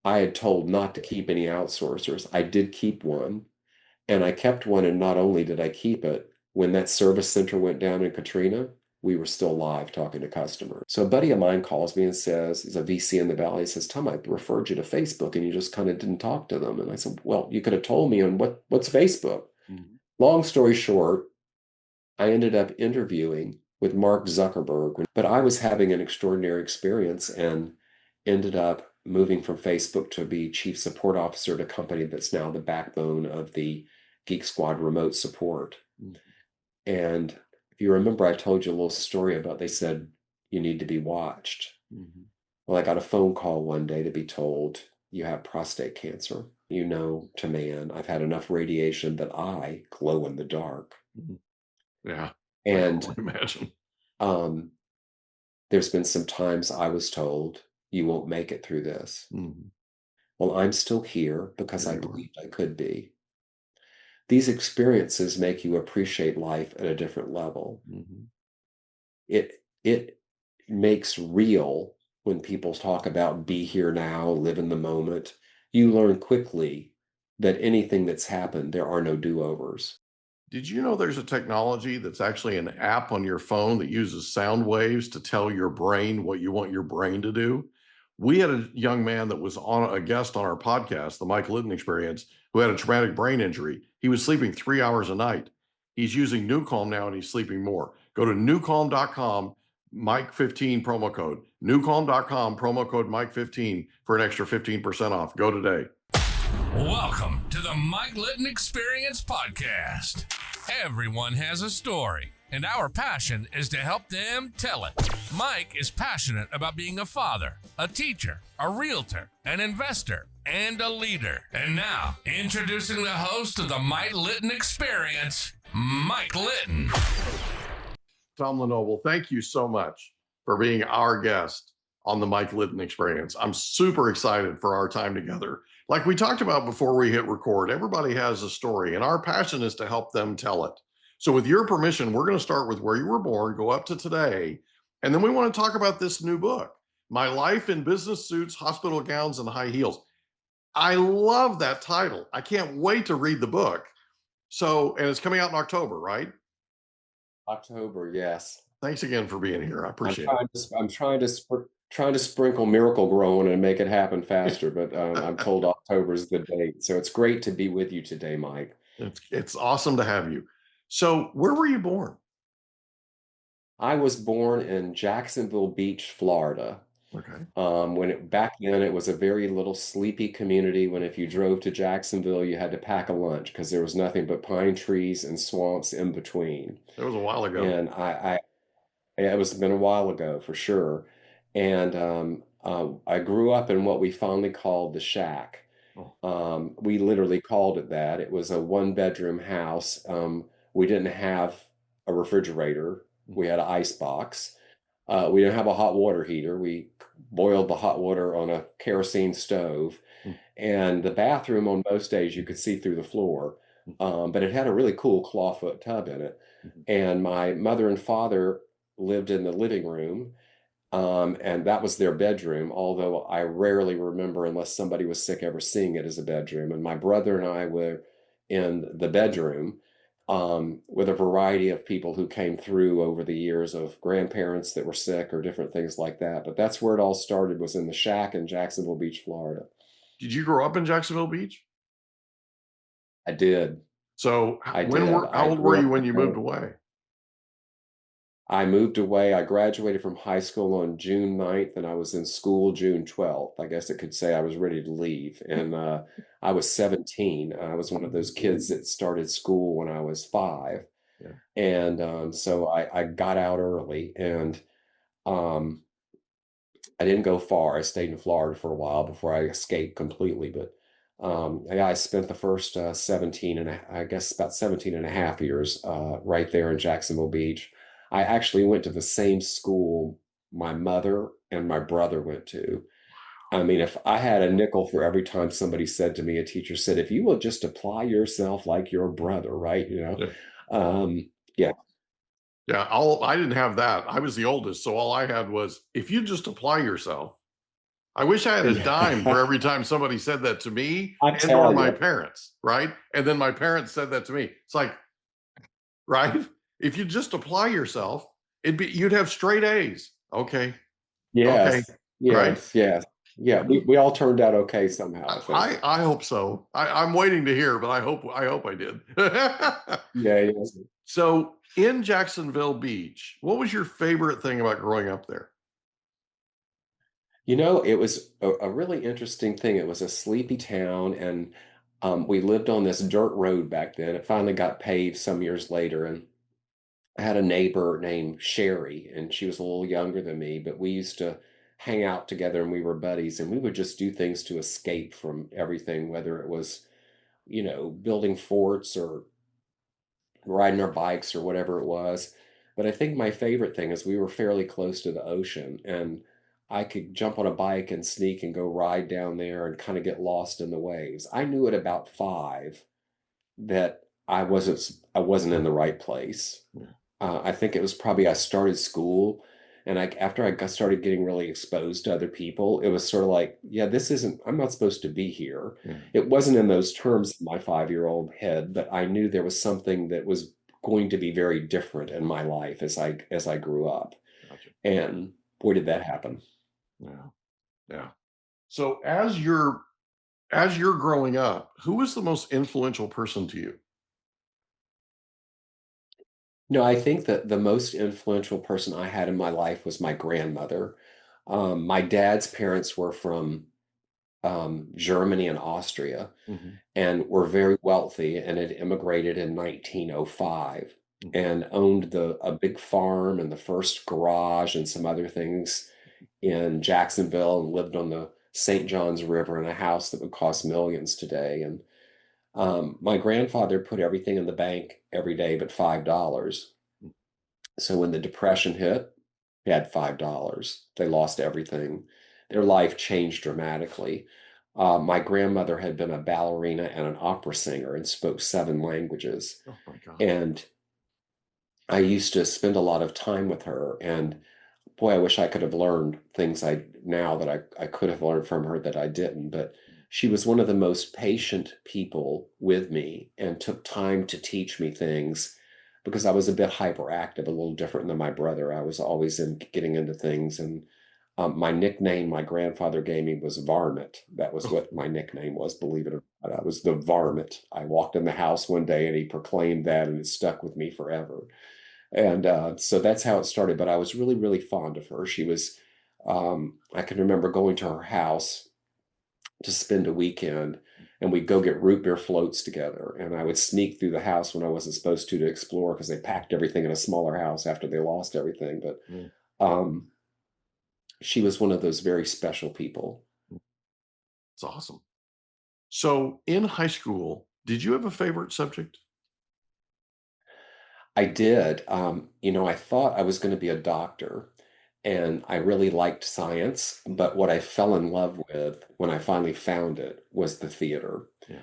I had told not to keep any outsourcers. I did keep one, and I kept one, and not only did I keep it, when that service center went down in Katrina, we were still live talking to customers. So a buddy of mine calls me and says, he's a VC in the Valley, he says, Tom, I referred you to Facebook and you just kind of didn't talk to them. And I said, well, you could have told me, and what's Facebook? Mm-hmm. Long story short, I ended up interviewing with Mark Zuckerberg, but I was having an extraordinary experience and ended up moving from Facebook to be chief support officer at a company that's now the backbone of the Geek Squad remote support. Mm-hmm. And if you remember, I told you a little story about they said, you need to be watched. Mm-hmm. Well, I got a phone call one day to be told, you have prostate cancer. You know, to man, I've had enough radiation that I glow in the dark. Mm-hmm. Yeah. And I can only imagine. There's been some times I was told, you won't make it through this. Mm-hmm. Well, I'm still here because I believed I could be. These experiences make you appreciate life at a different level. Mm-hmm. It makes real when people talk about be here now, live in the moment. You learn quickly that anything that's happened, there are no do-overs. Did you know there's a technology that's actually an app on your phone that uses sound waves to tell your brain what you want your brain to do? We had a young man that was on a guest on our podcast, the Mike Litton Experience, who had a traumatic brain injury. He was sleeping 3 hours a night. He's using NewCalm now and he's sleeping more. Go to newcalm.com, Mike15 promo code. Newcalm.com, promo code Mike15 for an extra 15% off. Go today. Welcome to the Mike Litton Experience podcast. Everyone has a story, and our passion is to help them tell it. Mike is passionate about being a father, a teacher, a realtor, an investor, and a leader. And now, introducing the host of the Mike Litton Experience, Mike Litton. Tom Lenoble, thank you so much for being our guest on the Mike Litton Experience. I'm super excited for our time together. Like we talked about before we hit record, everybody has a story, and our passion is to help them tell it. So with your permission, we're going to start with where you were born, go up to today, and then we want to talk about this new book, My Life in Business Suits, Hospital Gowns, and High Heels. I love that title. I can't wait to read the book. So, and it's coming out in October, right? October, yes. Thanks again for being here. I appreciate it. I'm trying to sprinkle Miracle Growing and make it happen faster, but I'm told October is the date. So it's great to be with you today, Mike. It's awesome to have you. So where were you born? I was born in Jacksonville Beach, Florida. Okay. Back then it was a very little sleepy community. When if you drove to Jacksonville, you had to pack a lunch because there was nothing but pine trees and swamps in between. That was a while ago. And it was been a while ago for sure. And I grew up in what we fondly called the shack. We literally called it that. It was a one-bedroom house. We didn't have a refrigerator. We had an ice box. We didn't have a hot water heater. We boiled the hot water on a kerosene stove. And the bathroom on most days you could see through the floor. But it had a really cool clawfoot tub in it. And my mother and father lived in the living room. And that was their bedroom, although I rarely remember, unless somebody was sick, ever seeing it as a bedroom. And my brother and I were in the bedroom with a variety of people who came through over the years, of grandparents that were sick or different things like that. But that's where it all started, was in the shack in Jacksonville Beach, Florida. Did you grow up in Jacksonville Beach? I did. So how old were you when you moved away? I moved away. I graduated from high school on June 9th, and I was in school June 12th. I guess it could say I was ready to leave. And I was 17. I was one of those kids that started school when I was 5. Yeah. And so I got out early, and I didn't go far. I stayed in Florida for a while before I escaped completely. But I spent the first 17 and I guess about 17 and a half years right there in Jacksonville Beach. I actually went to the same school my mother and my brother went to. I mean, if I had a nickel for every time somebody said to me, a teacher said, if you will just apply yourself like your brother, right? You know? Yeah. Yeah. Yeah. I didn't have that. I was the oldest. So all I had was, if you just apply yourself, I wish I had a dime for Yeah. every time somebody said that to me I and or tell my you. parents, right? And then my parents said that to me. It's like, right? If you just apply yourself, you'd have straight A's. Okay. Okay. Yes, Right? yes, yes. Yeah, we all turned out okay somehow, I think. I hope so. I'm waiting to hear, but I hope I did. Yeah, yes. So in Jacksonville Beach, what was your favorite thing about growing up there? You know, it was a really interesting thing. It was a sleepy town, and we lived on this dirt road back then. It finally got paved some years later, and I had a neighbor named Sherry, and she was a little younger than me, but we used to hang out together and we were buddies, and we would just do things to escape from everything, whether it was, building forts or riding our bikes or whatever it was. But I think my favorite thing is we were fairly close to the ocean, and I could jump on a bike and sneak and go ride down there and kind of get lost in the waves. I knew at about 5 that I wasn't in the right place. Yeah. I think it was probably I started school, and after I started getting really exposed to other people, it was sort of like, yeah, this isn't. I'm not supposed to be here. Yeah. It wasn't in those terms in my 5-year-old head, but I knew there was something that was going to be very different in my life as I grew up. Gotcha. And boy, did that happen. Yeah. Yeah. So as you're growing up, who was the most influential person to you? No, I think that the most influential person I had in my life was my grandmother. My dad's parents were from Germany and Austria, Mhm. and were very wealthy and had immigrated in 1905 Mhm. and owned a big farm and the first garage and some other things in Jacksonville, and lived on the St. Johns River in a house that would cost millions today. And my grandfather put everything in the bank every day but $5. So when the depression hit, he had $5. They lost everything. Their life changed dramatically. My grandmother had been a ballerina and an opera singer and spoke 7 languages. Oh my God. And I used to spend a lot of time with her. And boy, I wish I could have learned things that I could have learned from her that I didn't. But she was one of the most patient people with me and took time to teach me things because I was a bit hyperactive, a little different than my brother. I was always getting into things. And my nickname my grandfather gave me was Varmint. That was what my nickname was, believe it or not. I was the Varmint. I walked in the house one day and he proclaimed that, and it stuck with me forever. And so that's how it started. But I was really, really fond of her. I can remember going to her house to spend a weekend, and we'd go get root beer floats together. And I would sneak through the house when I wasn't supposed to explore because they packed everything in a smaller house after they lost everything. But Mm. um, she was one of those very special people. It's awesome. So in high school, did you have a favorite subject? I did. I thought I was going to be a doctor, and I really liked science. But what I fell in love with when I finally found it was the theater. Yeah.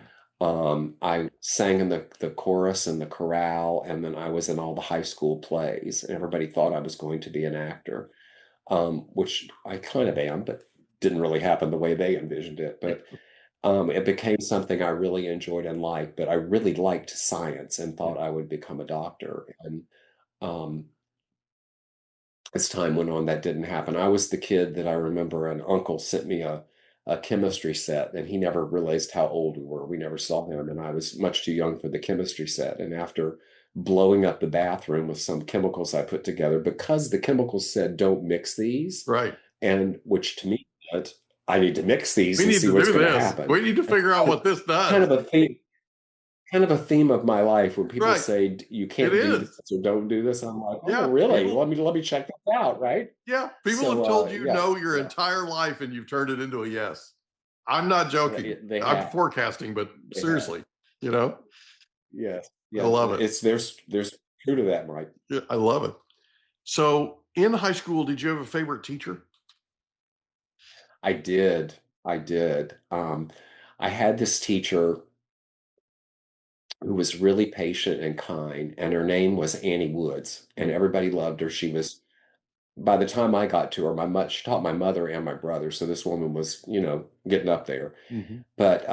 I sang in the chorus and the chorale, and then I was in all the high school plays, and everybody thought I was going to be an actor, which I kind of am, but didn't really happen the way they envisioned it. But it became something I really enjoyed and liked, but I really liked science and Yeah. thought I would become a doctor. And um, as time went on, that didn't happen. I was the kid that I remember an uncle sent me a chemistry set, and he never realized how old we were. We never saw him, and I was much too young for the chemistry set. And after blowing up the bathroom with some chemicals I put together, because the chemicals said, don't mix these, Right. and which to me meant I need to mix these We and need see to what's do going to this. happen. We need to figure out what this Kind does. of a theme of my life when people Right. say you It can't do is. this or don't do this. I'm like, oh, Yeah. really? Let me check that out, right? Yeah. People have So told you yeah, no your yeah, entire life and you've turned it into a yes. I'm not joking. they I'm have, forecasting, but they have, seriously, you know, yes, I yeah. love it. There's true to that, Mike. Yeah, I love it. So in high school, did you have a favorite teacher? I did, I did. I had this teacher who was really patient and kind, and her name was Annie Woods, and Mm. everybody loved her. She was by the time I got to her, she taught my mother and my brother. So this woman was, getting up there. Hmm. But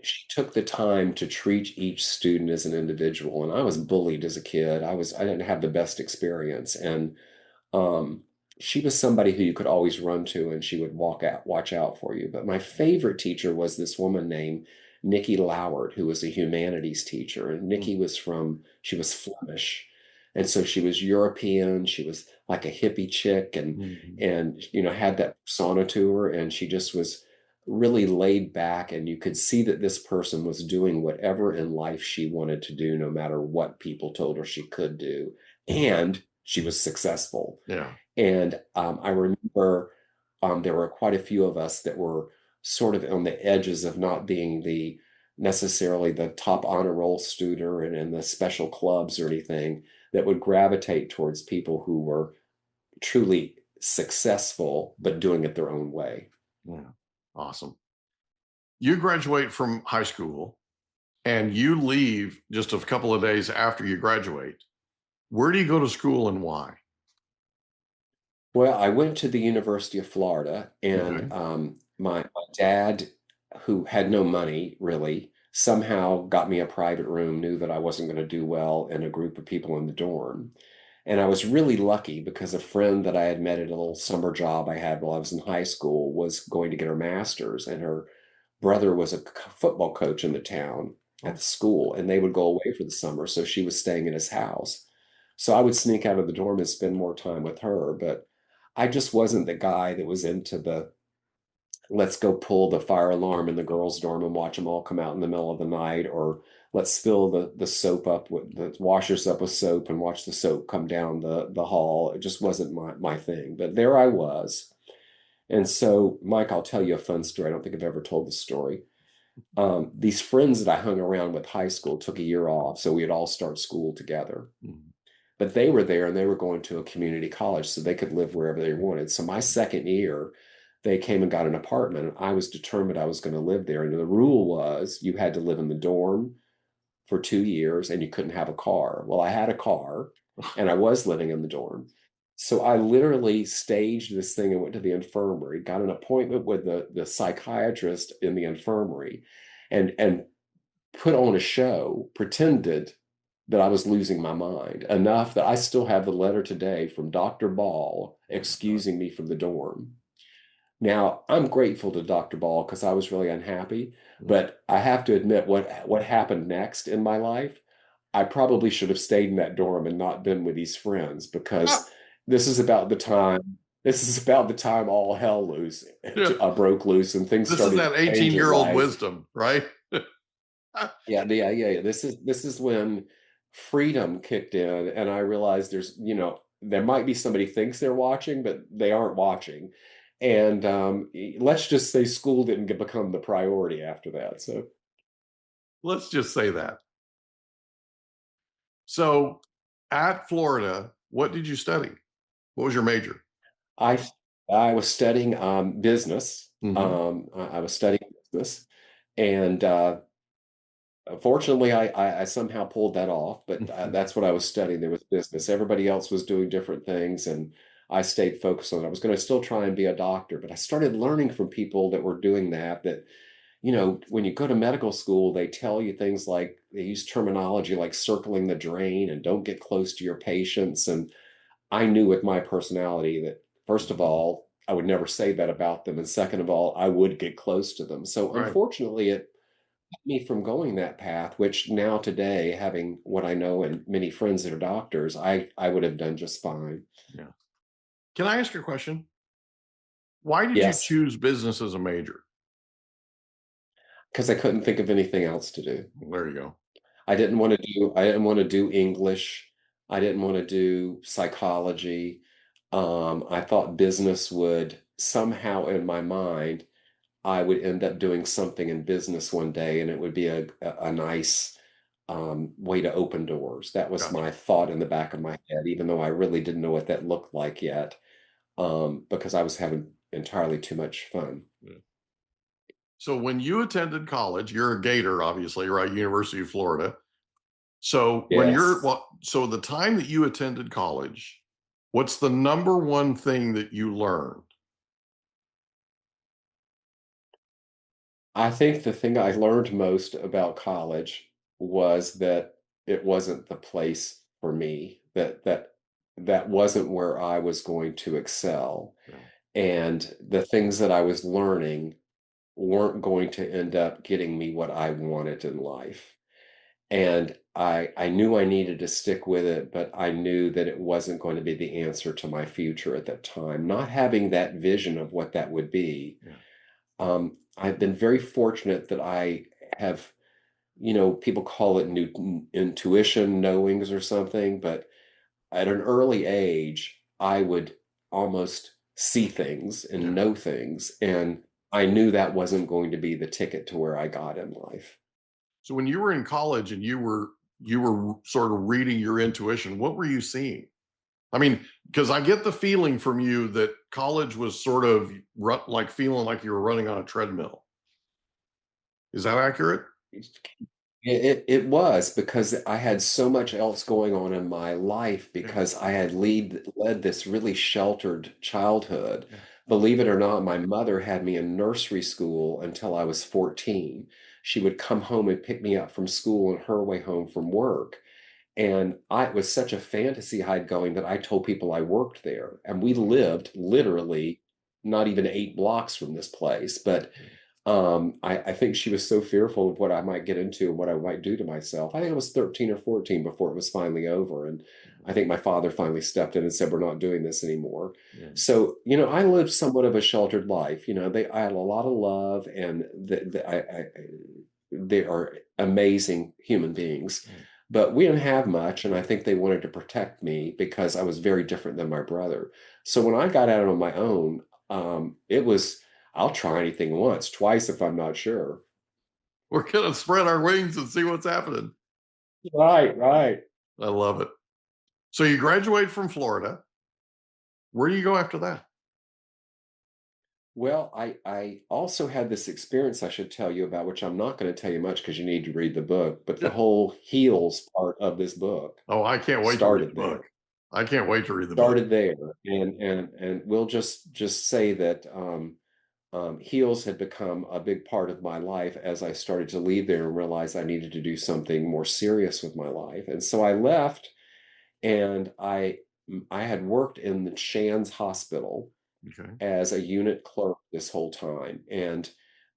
she took the time to treat each student as an individual. And I was bullied as a kid. I didn't have the best experience. And um, she was somebody who you could always run to, and she would watch out for you. But my favorite teacher was this woman named Nikki Loward, who was a humanities teacher. And Nikki she was Flemish. And so she was European. She was like a hippie chick Hmm. and had that persona to her. And she just was really laid back. And you could see that this person was doing whatever in life she wanted to do, no matter what people told her she could do. And she was successful. Yeah. And I remember there were quite a few of us that were sort of on the edges of not being necessarily the top honor roll student or in the special clubs or anything, that would gravitate towards people who were truly successful, but doing it their own way. Yeah. Awesome. You graduate from high school and you leave just a couple of days after you graduate. Where do you go to school and why? Well, I went to the University of Florida, and Okay. my dad, who had no money really, somehow got me a private room, knew that I wasn't going to do well in a group of people in the dorm. And I was really lucky because a friend that I had met at a little summer job I had while I was in high school was going to get her master's, and her brother was a football coach in the town at Oh, the school, and they would go away for the summer. So she was staying in his house. So I would sneak out of the dorm and spend more time with her. But I just wasn't the guy that was into the let's go pull the fire alarm in the girls' dorm and watch them all come out in the middle of the night, or let's fill the soap up with the washers up with soap and watch the soap come down the hall. It just wasn't my thing. But there I was. And so, Mike, I'll tell you a fun story. I don't think I've ever told this story. These friends that I hung around with high school took a year off, so we'd all start school together. mhm. But they were there and they were going to a community college so they could live wherever they wanted. So my second year, they came and got an apartment. And I was determined I was going to live there. And the rule was you had to live in the dorm for 2 years and you couldn't have a car. Well, I had a car and I was living in the dorm. So I literally staged this thing and went to the infirmary, got an appointment with the psychiatrist in the infirmary, and put on a show, pretended that I was losing my mind enough that I still have the letter today from Dr. Ball Oh my God. excusing me from the dorm. Now, I'm grateful to Dr. Ball because I was really unhappy, Mm. but I have to admit what happened next in my life, I probably should have stayed in that dorm and not been with these friends because Ah, this is about the time this is about the time all hell yeah. broke loose and things This is started that to change in 18-year-old life. wisdom, right? Yeah. This is when freedom kicked in, and I realized there might be somebody thinks they're watching, but they aren't watching. And let's just say school didn't become the priority after that. So Let's just say that. So at Florida, what did you study? What was your major? I I was studying business. Hmm. I was studying business, and fortunately, I somehow pulled that off, but that's what I was studying. There was business. Everybody else was doing different things, and I stayed focused on it. I was going to still try and be a doctor, but I started learning from people that were doing that. When you go to medical school, they tell you things like they use terminology like circling the drain and don't get close to your patients. And I knew with my personality that, first of all, I would never say that about them. And second of all, I would get close to them. So Right. unfortunately, it me from going that path, which now today, having what I know and many friends that are doctors, I would have done just fine. Yeah. Can I ask you a question? Why did you Yes, choose business as a major? because I couldn't think of anything else to do. There you go. I didn't want to do English. I didn't want to do psychology. I thought business would somehow in my mind, I would end up doing something in business one day and it would be a nice way to open doors. That was Gotcha. my thought in the back of my head, even though I really didn't know what that looked like yet, because I was having entirely too much fun. Yeah. So when you attended college, you're a Gator, obviously, right? University of Florida. So Yes. so the time that you attended college, What's the number one thing that you learned? I think the thing I learned most about college was that it wasn't the place for me, that wasn't where I was going to excel. Yeah. And the things that I was learning weren't going to end up getting me what I wanted in life. And I knew I needed to stick with it, but I knew that it wasn't going to be the answer to my future at that time. Not having that vision of what that would be, Yeah. I've been very fortunate that I have, people call it intuition, knowings or something, but at an early age, I would almost see things and Yeah. know things. And I knew that wasn't going to be the ticket to where I got in life. So when you were in college and you were sort of reading your intuition, what were you seeing? I mean, because I get the feeling from you that college was sort of like feeling like you were running on a treadmill. Is that accurate? It was because I had so much else going on in my life Yeah. because I had led this really sheltered childhood. Yeah. Believe it or not, my mother had me in nursery school until I was 14. She would come home and pick me up from school on her way home from work. And it was such a fantasy I had going that I told people I worked there. And we lived literally not even 8 blocks from this place. But I think she was so fearful of what I might get into and what I might do to myself. I think I was 13 or 14 before it was finally over. And I think my father finally stepped in and said, "We're not doing this anymore." Yeah. So, I lived somewhat of a sheltered life. I had a lot of love, and they are amazing human beings. Yeah. But we didn't have much, and I think they wanted to protect me because I was very different than my brother. So when I got out on my own, it was I'll try anything once, twice if I'm not sure. We're gonna spread our wings and see what's happening. Right, right. I love it. So you graduate from Florida. Where do you go after that? Well, I also had this experience I should tell you about, which I'm not going to tell you much because you need to read the book, but the Yeah. whole heals part of this book Oh, I can't wait to read the started there. book. I can't wait to read the book. Started there. And we'll just say that heels had become a big part of my life as I started to leave there and realize I needed to do something more serious with my life. And so I left, and I had worked in the Shands Hospital Okay. as a unit clerk this whole time, and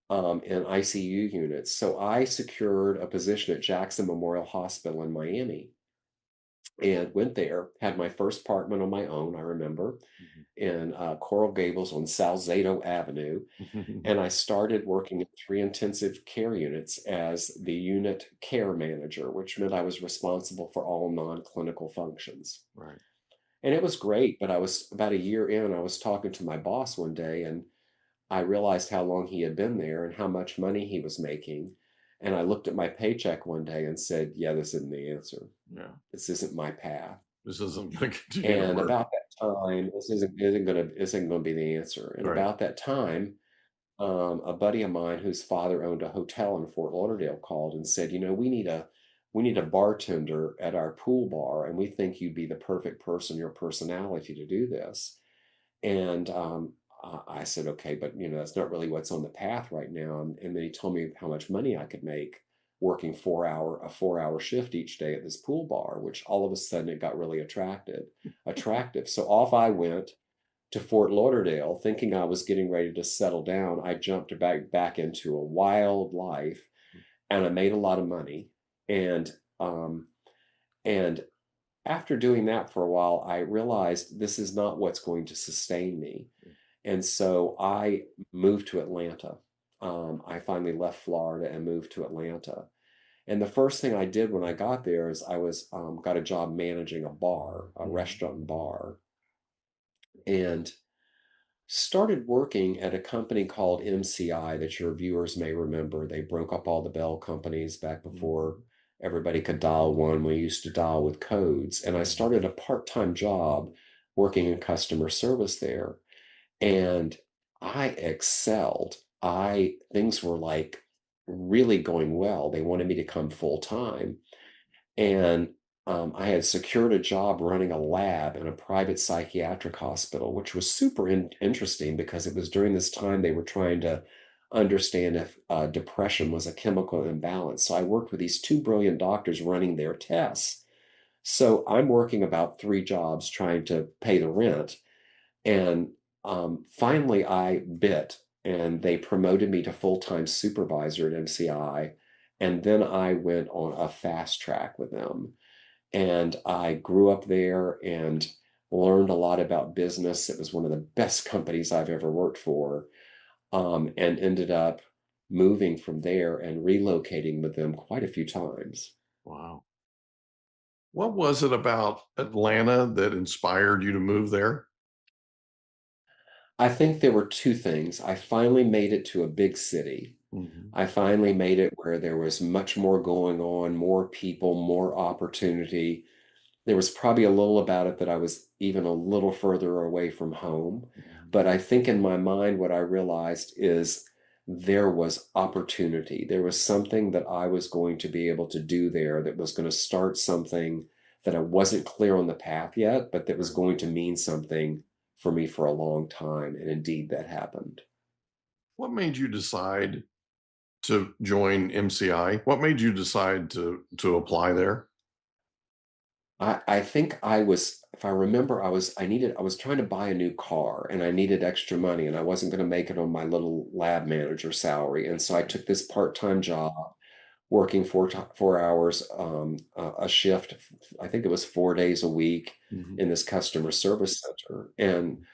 in ICU units. So I secured a position at Jackson Memorial Hospital in Miami and went there, had my first apartment on my own, I remember, in Coral Gables on Salcedo Avenue. Mhm. And I started working in 3 intensive care units as the unit care manager, which meant I was responsible for all non-clinical functions. Right. And it was great, but I was about a year in, I was talking to my boss one day, and I realized how long he had been there and how much money he was making. And I looked at my paycheck one day and said, "Yeah, this isn't the answer. Yeah. This isn't my path." This isn't going to continue to And work. about that time, this isn't gonna be the answer. And Right. about that time, a buddy of mine whose father owned a hotel in Fort Lauderdale called and said, we need a bartender at our pool bar, and we think you'd be the perfect person, your personality to do this." And I said, "Okay, but that's not really what's on the path right now." And then he told me how much money I could make working a 4-hour shift each day at this pool bar, which all of a sudden it got really attractive. So off I went to Fort Lauderdale, thinking I was getting ready to settle down. I jumped back into a wild life, and I made a lot of money. And um, and after doing that for a while, I realized this is not what's going to sustain me. And so I moved to Atlanta. I finally left Florida and moved to Atlanta. And the first thing I did when I got there is I was got a job managing a bar, a Mhm. restaurant and bar, and started working at a company called MCI that your viewers may remember. They broke up all the Bell companies back before Mhm. everybody could dial one. We used to dial with codes. And I Mhm. started a part-time job working in customer service there. And I excelled. I Things were like really going well. They wanted me to come full time. And I had secured a job running a lab in a private psychiatric hospital, which was super interesting because it was during this time they were trying to understand if depression was a chemical imbalance. So I worked with these two brilliant doctors running their tests. So I'm working about three jobs trying to pay the rent. And finally, I bit, and they promoted me to full-time supervisor at MCI. And then I went on a fast track with them. And I grew up there and learned a lot about business. It was one of the best companies I've ever worked for, and ended up moving from there and relocating with them quite a few times. Wow. What was it about Atlanta that inspired you to move there? I think there were two things. I finally made it to a big city. Mhm. I finally made it where there was much more going on, more people, more opportunity. There was probably a little about it that I was even a little further away from home. Mhm. But I think in my mind, what I realized is there was opportunity. There was something that I was going to be able to do there that was going to start something that I wasn't clear on the path yet, but that was Right. going to mean something for me for a long time. And indeed, that happened. What made you decide to join MCI? What made you decide to apply there? I think I was, if I remember, I was trying to buy a new car and I needed extra money and I wasn't going to make it on my little lab manager salary. And so I took this part-time job working 4 hours, a shift. I think it was 4 days a week Mhm. in this customer service center. And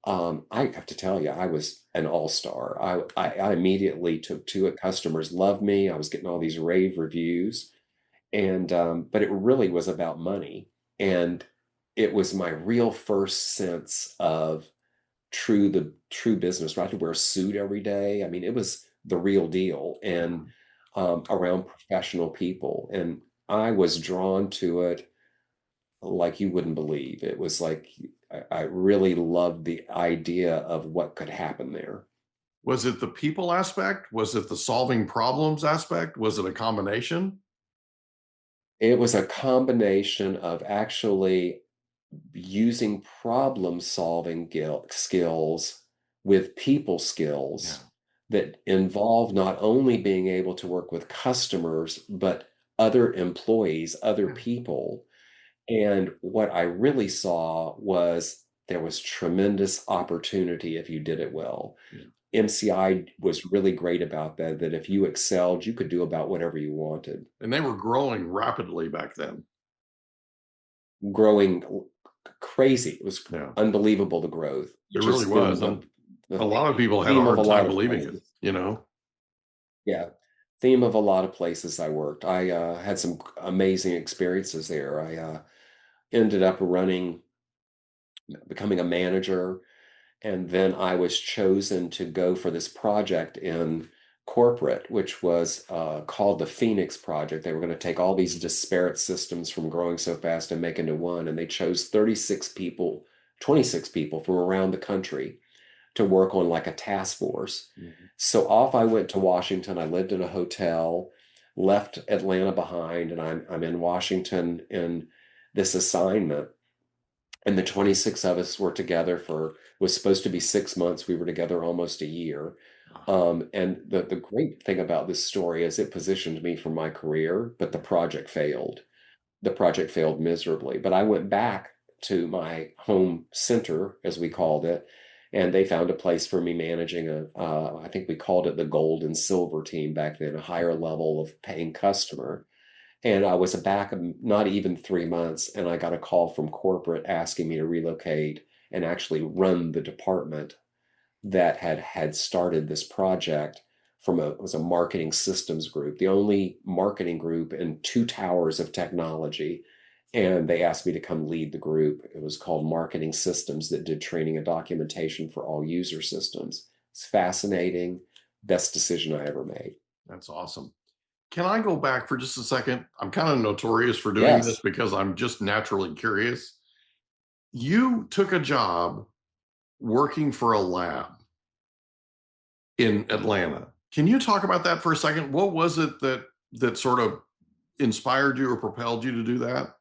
I have to tell you, I was an all-star. I immediately took to it. Customers loved me. I was getting all these rave reviews. And but it really was about money. And it was my real first sense of the true business, right? To wear a suit every day. I mean, it was the real deal and around professional people. And I was drawn to it like you wouldn't believe. It was like I really loved the idea of what could happen there. Was it the people aspect? Was it the solving problems aspect? Was it a combination? It was a combination of actually using problem solving skills with people Yeah. skills that involve not only being able to work with customers, but other employees, other Yeah. people. And what I really saw was there was tremendous opportunity if you did it well. Yeah. MCI was really great about that, that if you excelled, you could do about whatever you wanted. And they were growing rapidly back then. Growing crazy. It was Yeah. unbelievable, the growth, It which really has was. been And the a lot of people had a theme of a hard lot time of believing it, places. you know? Yeah, theme of a lot of places I worked. I had some amazing experiences there. I ended up becoming a manager, and then I was chosen to go for this project in corporate, which was called the Phoenix Project. They were going to take all these disparate systems from growing so fast and make into one, and they chose 36 people, 26 people from around the country to work on like a task force. Mhm. So off I went to Washington. I lived in a hotel, left Atlanta behind, and I'm in Washington in this assignment. And the 26 of us were together for was supposed to be 6 months. We were together almost a year. And the great thing about this story is it positioned me for my career, but the project failed miserably. But I went back to my home center, as we called it, and they found a place for me managing I think we called it the gold and silver team back then, a higher level of paying customer. And I was back not even 3 months, and I got a call from corporate asking me to relocate and actually run the department that had started this project it was a marketing systems group, the only marketing group in two towers of technology. And they asked me to come lead the group. It was called Marketing Systems that did training and documentation for all user systems. It's fascinating. Best decision I ever made. That's awesome. Can I go back for just a second? I'm kind of notorious for doing this Yes. because I'm just naturally curious. You took a job working for a lab in Atlanta. Can you talk about that for a second? What was it that sort of inspired you or propelled you to do that?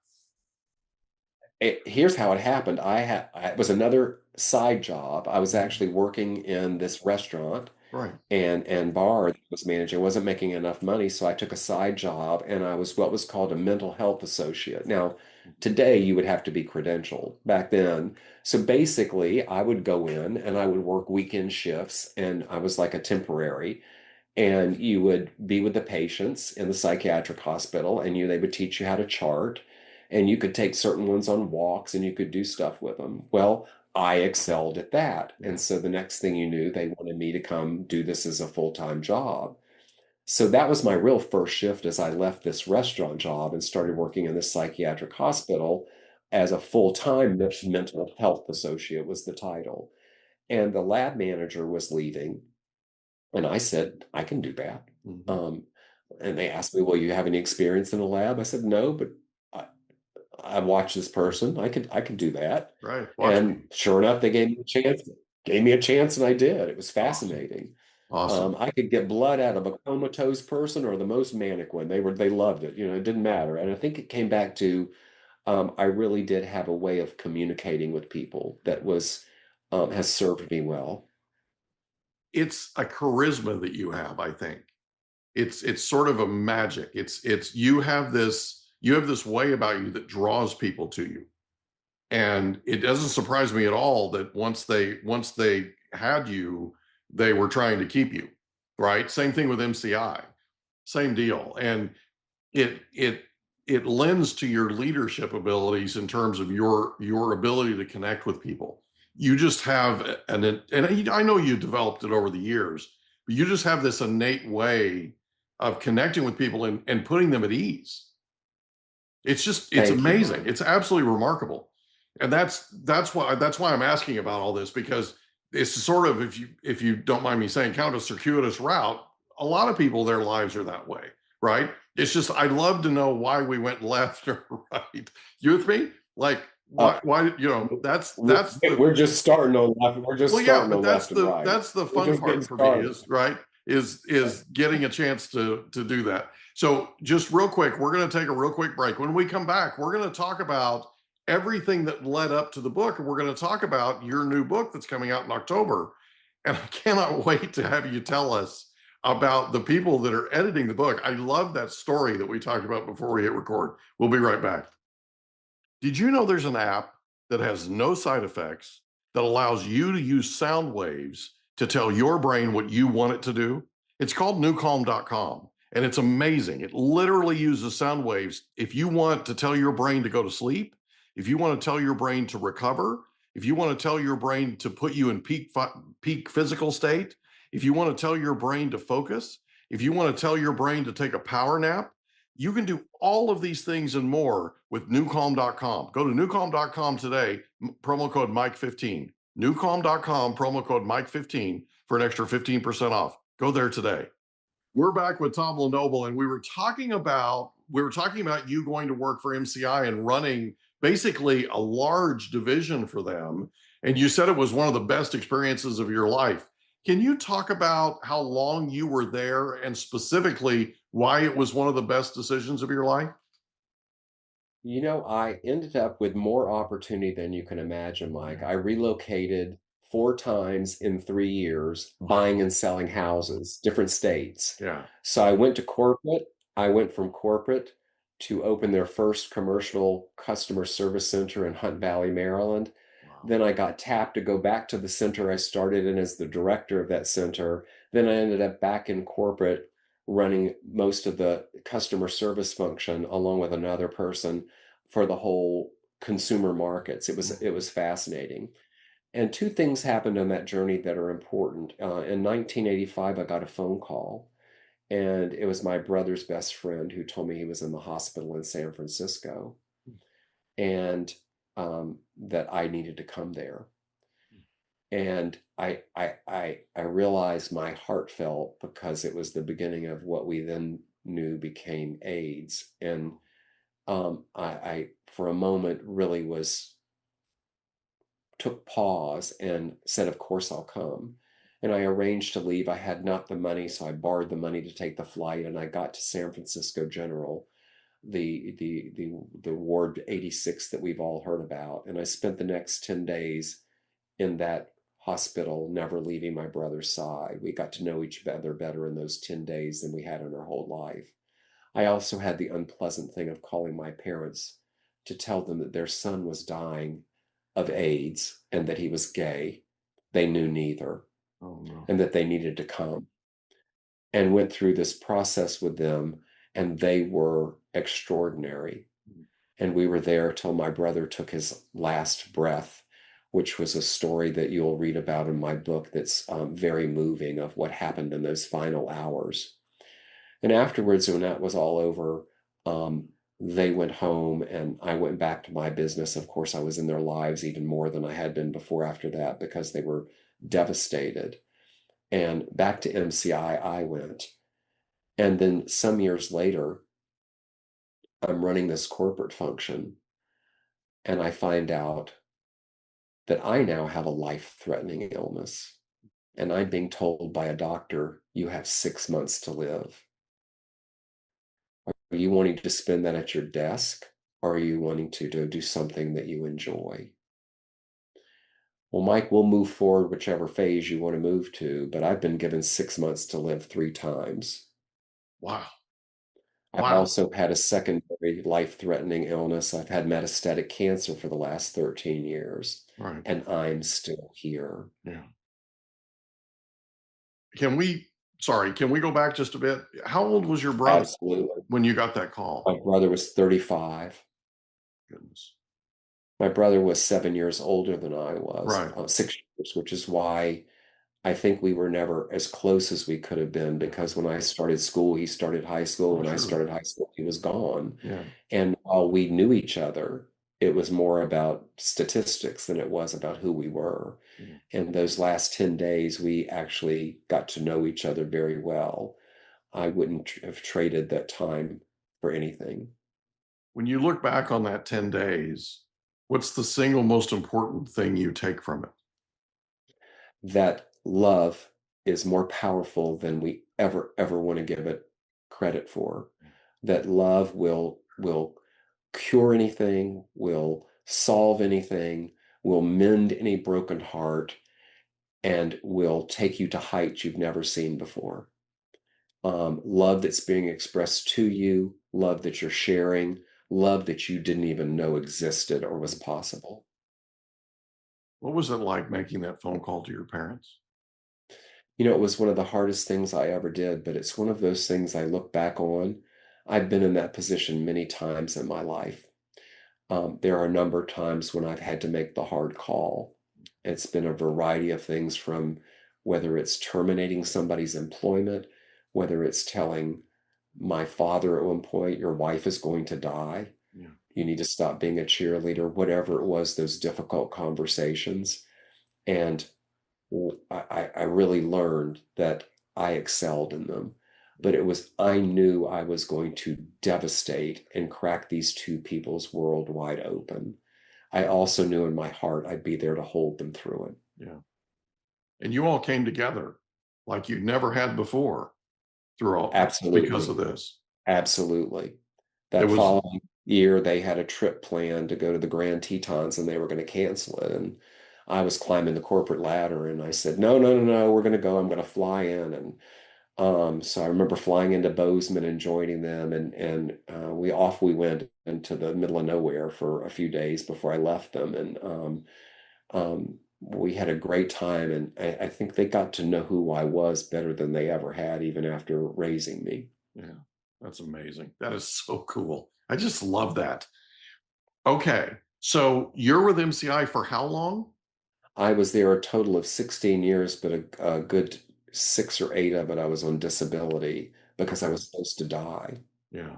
Here's how it happened. It was another side job. I was actually working in this restaurant Right. and bar that I was managing. I wasn't making enough money, so I took a side job and I was what was called a mental health associate. Now, today you would have to be credentialed. Back then, so basically, I would go in and I would work weekend shifts, and I was like a temporary. And you would be with the patients in the psychiatric hospital, and they would teach you how to chart, and you could take certain ones on walks, and you could do stuff with them. Well, I excelled at that. Yeah. And so the next thing you knew, they wanted me to come do this as a full-time job. So that was my real first shift as I left this restaurant job and started working in this psychiatric hospital as a full-time mental health associate was the title. And the lab manager was leaving, and I said, I can do that. Mhm. Um, and they asked me, well, you have any experience in a lab? I said, no, but I, I watched this person. I could do that. Right. Watch me. And sure enough, they gave me a chance, and I did. It was Awesome. fascinating. Awesome. I could get blood out of a comatose person or the most manic one. They loved it. It didn't matter. And I think it came back to, I really did have a way of communicating with people that has served me well. It's a charisma that you have, I think. It's sort of a magic. It's you have this way about you that draws people to you. And it doesn't surprise me at all that once they had you, they were trying to keep you, right? Same thing with MCI, same deal. And it lends to your leadership abilities in terms of your ability to connect with people. You just have and I know you developed it over the years, but you just have this innate way of connecting with people and putting them at ease. It's Thank you, amazing. Mike. It's absolutely remarkable. And that's why I'm asking about all this, because it's sort of, if you don't mind me saying, kind of a circuitous route. A lot of people, their lives are that way, right? It's just I'd love to know why we went left or right. You with me? Like Uh, why that's the we're just starting on left. We're just well, yeah, starting but on that's left and the right. that's the We're fun just getting part for me started. is right is getting a chance to do that. So just real quick, we're going to take a real quick break. When we come back, we're going to talk about everything that led up to the book, and we're going to talk about your new book that's coming out in October. And I cannot wait to have you tell us about the people that are editing the book. I love that story that we talked about before we hit record. We'll be right back. Did you know there's an app that has no side effects that allows you to use sound waves to tell your brain what you want it to do? It's called newcalm.com, and it's amazing. It literally uses sound waves. If you want to tell your brain to go to sleep, if you want to tell your brain to recover, if you want to tell your brain to put you in peak physical state, if you want to tell your brain to focus, if you want to tell your brain to take a power nap, you can do all of these things and more with newcalm.com. Go to newcalm.com today, promo code Mike15. Newcalm.com, promo code Mike15 for an extra 15% off. Go there today. We're back with Tom Lenoble, and we were talking about you going to work for MCI and running basically a large division for them. And you said it was one of the best experiences of your life. Can you talk about how long you were there and specifically why it was one of the best decisions of your life? I ended up with more opportunity than you can imagine, Mike. I relocated 4 times in 3 years, buying Wow. and selling houses, different states. Yeah. So I went to corporate. I went from corporate to open their first commercial customer service center in Hunt Valley, Maryland. Wow. Then I got tapped to go back to the center I started in as the director of that center. Then I ended up back in corporate running most of the customer service function along with another person for the whole consumer markets. It was fascinating. And two things happened on that journey that are important. In 1985, I got a phone call, and it was my brother's best friend who told me he was in the hospital in San Francisco, and that I needed to come there. And I realized my heart fell because it was the beginning of what we then knew became AIDS. And I for a moment really took pause and said, of course I'll come. And I arranged to leave. I had not the money, so I borrowed the money to take the flight, and I got to San Francisco General the Ward 86 that we've all heard about. And I spent the next 10 days in that hospital, never leaving my brother's side. We got to know each other better in those 10 days than we had in our whole life. I also had the unpleasant thing of calling my parents to tell them that their son was dying of AIDS and that he was gay. They knew neither, Oh, no. and that they needed to come, and went through this process with them, and they were extraordinary. And we were there till my brother took his last breath, which was a story that you'll read about in my book that's very moving, of what happened in those final hours. And afterwards, when that was all over, they went home and I went back to my business. Of course, I was in their lives even more than I had been before after that, because they were devastated. And back to MCI I went. And then some years later, I'm running this corporate function, and I find out that I now have a life-threatening illness. And I'm being told by a doctor, you have 6 months to live. Are you wanting to spend that at your desk, or are you wanting to do something that you enjoy? Well, Mike, we'll move forward whichever phase you want to move to, but I've been given 6 months to live 3 times. Wow. I've Wow. also had a secondary life-threatening illness. I've had metastatic cancer for the last 13 years, Right. and I'm still here. Yeah. Can we go back just a bit? How old was your brother Absolutely. when you got that call? My brother was 35. Goodness. My brother was 7 years older than I was, Right. 6 years, which is why I think we were never as close as we could have been, because when I started school, he started high school. Oh, When I sure. started high school, he was gone. Yeah. And while we knew each other, it was more about statistics than it was about who we were. Yeah. And those last 10 days, we actually got to know each other very well. I wouldn't have traded that time for anything. When you look back on that 10 days, what's the single most important thing you take from it? That love is more powerful than we ever want to give it credit for. That love will cure anything, will solve anything, will mend any broken heart, and will take you to heights you've never seen before. Love that's being expressed to you, love that you're sharing, love that you didn't even know existed or was possible. What was it like making that phone call to your parents? You know, it was one of the hardest things I ever did, but it's one of those things I look back on. I've been in that position many times in my life. There are a number of times when I've had to make the hard call. It's been a variety of things, from whether it's terminating somebody's employment, whether it's telling my father at one point, your wife is going to die. Yeah. You need to stop being a cheerleader, whatever it was, those difficult conversations. And I really learned that I excelled in them. But it was, I knew I was going to devastate and crack these two people's world wide open. I also knew in my heart I'd be there to hold them through it. Yeah. And you all came together like you never had before through all because of Absolutely. this. Absolutely. It That was following year, they had a trip planned to go to the Grand Tetons, and they were going to cancel it. And I was climbing the corporate ladder, and I said, no, no, no, no, we're going to go. I'm going to fly in. And so I remember flying into Bozeman and joining them, and we went into the middle of nowhere for a few days before I left them, and we had a great time, and I think they got to know who I was better than they ever had, even after raising me. Yeah, that's amazing. That is so cool. I just love that. Okay, so you're with MCI for how long? I was there a total of 16 years, but a good 6 or 8 of it I was on disability because I Okay, was supposed to die. yeah.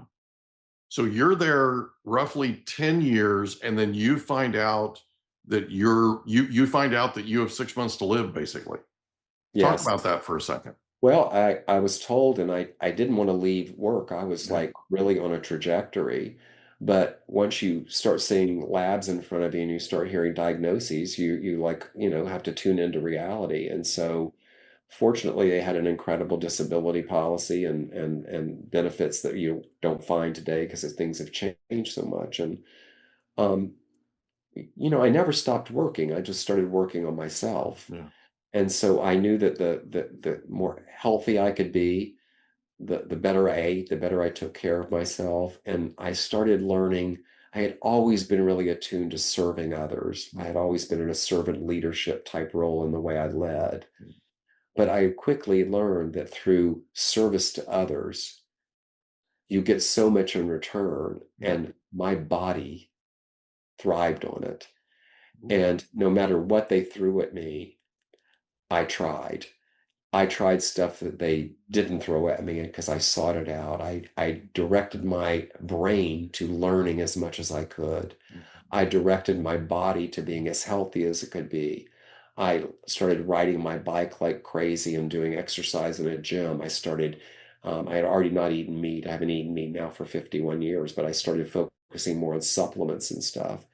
So you're there roughly 10 years, and then you find out that you find out that you have 6 months to live, basically. Talk Yes. about that for a second. Well, I was told, and I didn't want to leave work. I was Yeah, like really on a trajectory. But once you start seeing labs in front of you and you start hearing diagnoses, you like, have to tune into reality. And so Fortunately, they had an incredible disability policy and benefits that you don't find today because things have changed so much. And um, I never stopped working. I just started working on myself. Yeah. And so I knew that the more healthy I could be, the better I ate, the better I took care of myself. And I started learning. I had always been really attuned to serving others. I had always been in a servant leadership type role in the way I led. But I quickly learned that through service to others, you get so much in return. And my body thrived on it. And no matter what they threw at me, I tried. I tried stuff that they didn't throw at me because I sought it out. I directed my brain to learning as much as I could. I directed my body to being as healthy as it could be. I started riding my bike like crazy and doing exercise in a gym. I had already not eaten meat. I haven't eaten meat now for 51 years, but I started focusing more on supplements and stuff.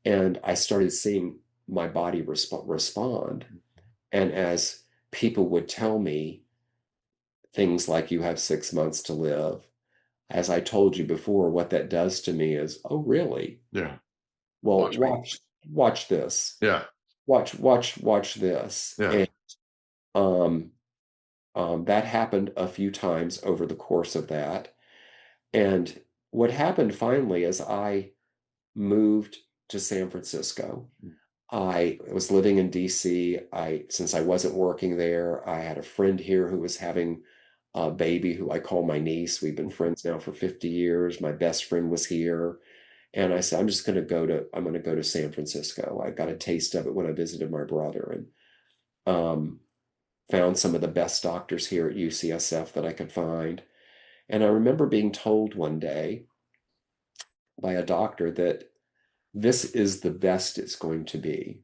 And I started seeing my body respond. And as people would tell me things like, you have 6 months to live, as I told you before, what that does to me is, oh, really? Yeah. Well, Watch me. watch this. Yeah. Watch this. Yeah. And that happened a few times over the course of that. And what happened finally is I moved to San Francisco. I was living in DC. Since I wasn't working there, I had a friend here who was having a baby who I call my niece. We've been friends now for 50 years. My best friend was here. And I said, I'm going to go to San Francisco. I got a taste of it when I visited my brother, and found some of the best doctors here at UCSF that I could find. And I remember being told one day by a doctor that this is the best it's going to be.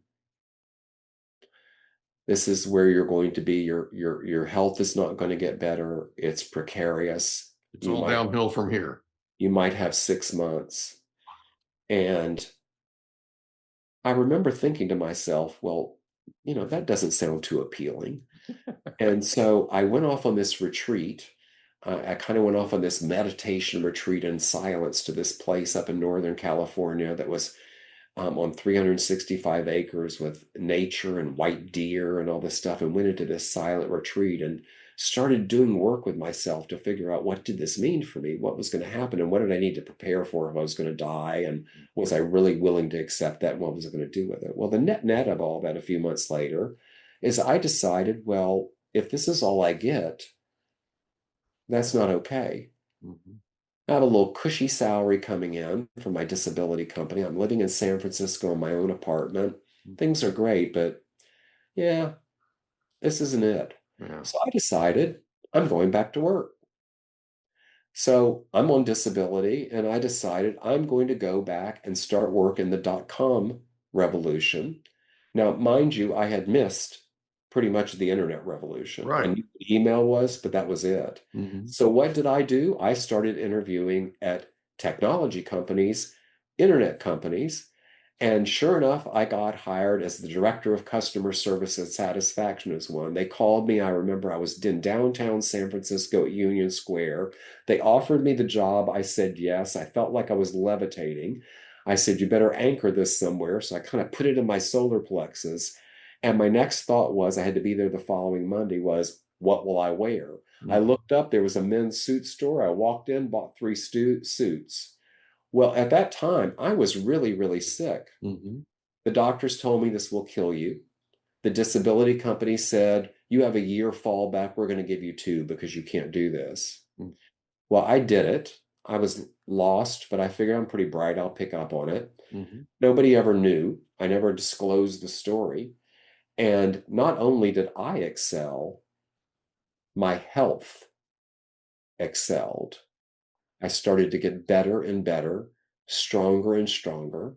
This is where you're going to be. Your health is not going to get better. It's precarious. It's all downhill from here. You might have 6 months. And I remember thinking to myself, well, that doesn't sound too appealing. And so I went off on this retreat. I kind of went off on this meditation retreat in silence to this place up in Northern California that was on 365 acres with nature and white deer and all this stuff, and went into this silent retreat and started doing work with myself to figure out, what did this mean for me? What was going to happen? And what did I need to prepare for if I was going to die? And was I really willing to accept that? And what was I going to do with it? Well, the net of all that a few months later is I decided, well, if this is all I get, that's not okay. I have a little cushy salary coming in from my disability company. I'm living in San Francisco in my own apartment. Things are great, but yeah, this isn't it. Yeah. So I decided I'm going back to work. So I'm on disability, and I decided I'm going to go back and start work in the .com revolution. Now, mind you, I had missed pretty much the internet revolution. Right. I knew what email was, but that was it. So what did I do? I started interviewing at technology companies, internet companies, and sure enough, I got hired as the director of customer service and satisfaction as one. They called me. I remember I was in downtown San Francisco at Union Square. They offered me the job. I said yes. I felt like I was levitating. I said, you better anchor this somewhere. So I kind of put it in my solar plexus. And my next thought was, I had to be there the following Monday, was, what will I wear? I looked up, there was a men's suit store. I walked in, bought 3 suits. Well, at that time, I was really, really sick. The doctors told me, this will kill you. The disability company said, you have a year fallback. We're going to give you 2 because you can't do this. Well, I did it. I was lost, but I figured I'm pretty bright. I'll pick up on it. Nobody ever knew. I never disclosed the story. And not only did I excel, my health excelled. I started to get better and better, stronger and stronger.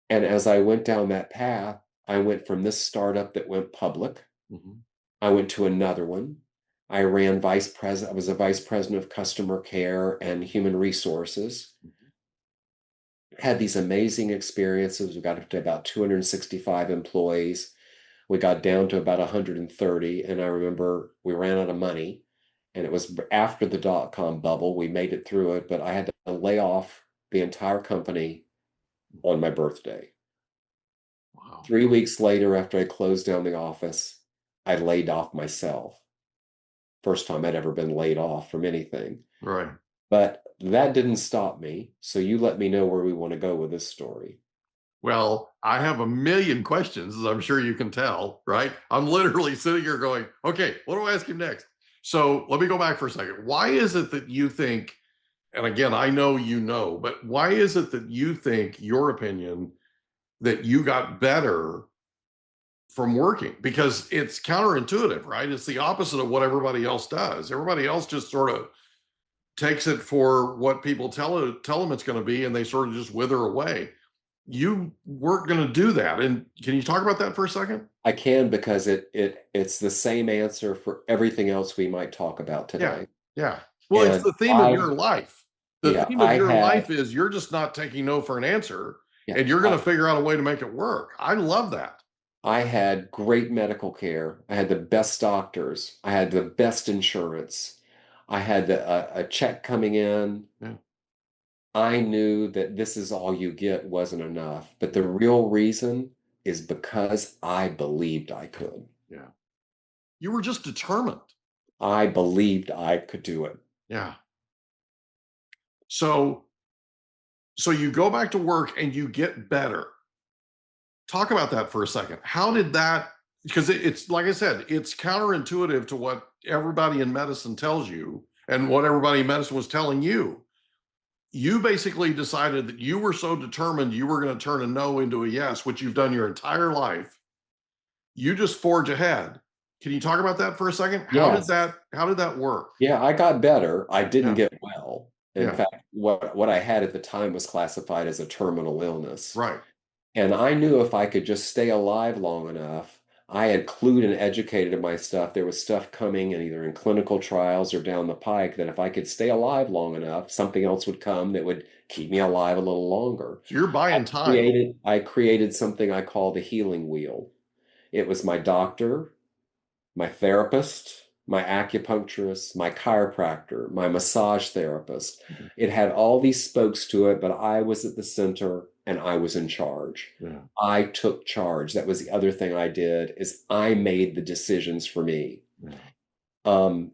And as I went down that path, I went from this startup that went public. I went to another one. I ran vice president. I was a vice president of customer care and human resources. Had these amazing experiences. We got up to about 265 employees. We got down to about 130, and I remember we ran out of money, and it was after the dot-com bubble. We made it through it, but I had to lay off the entire company on my birthday. Wow. 3 weeks later, after I closed down the office, I laid off myself. First time I'd ever been laid off from anything. Right. But that didn't stop me. So you let me know where we want to go with this story. Well, I have a million questions, as I'm sure you can tell, right? I'm literally sitting here going, okay, what do I ask him next? So let me go back for a second. Why is it that you think, and again, I know you know, but why is it that you think, your opinion, that you got better from working? Because it's counterintuitive, right? It's the opposite of what everybody else does. Everybody else just sort of takes it for what people tell them it's going to be, and they sort of just wither away. You weren't going to do that. And can you talk about that for a second? I can, because it's the same answer for everything else we might talk about Yeah. today. Yeah. Well, it's And the theme of your life. The yeah, theme of I your life had, is you're just not taking no for an answer, yeah, and you're going to figure out a way to make it work. I love that. I had great medical care. I had the best doctors. I had the best insurance. I had a check coming in. Yeah. I knew that this is all you get wasn't enough. But the real reason is because I believed I could. Yeah. You were just determined. I believed I could do it. Yeah. So you go back to work and you get better. Talk about that for a second. How did that, because it's like I said, it's counterintuitive to what everybody in medicine tells you and what everybody in medicine was telling you. You basically decided that you were so determined you were going to turn a no into a yes, which you've done your entire life. You just forge ahead. Can you talk about that for a second? Yes. How did that work? Yeah, I got better. I didn't Yeah. get well. In Yeah. fact, what I had at the time was classified as a terminal illness. Right. And I knew if I could just stay alive long enough, I had clued and educated my stuff. There was stuff coming in either in clinical trials or down the pike that if I could stay alive long enough, something else would come that would keep me alive a little longer. So you're buying time. I created something I call the healing wheel. It was my doctor, my therapist, my acupuncturist, my chiropractor, my massage therapist. Mhm. It had all these spokes to it, but I was at the center and I was in charge. Yeah. I took charge. That was the other thing I did, is I made the decisions for me. Yeah.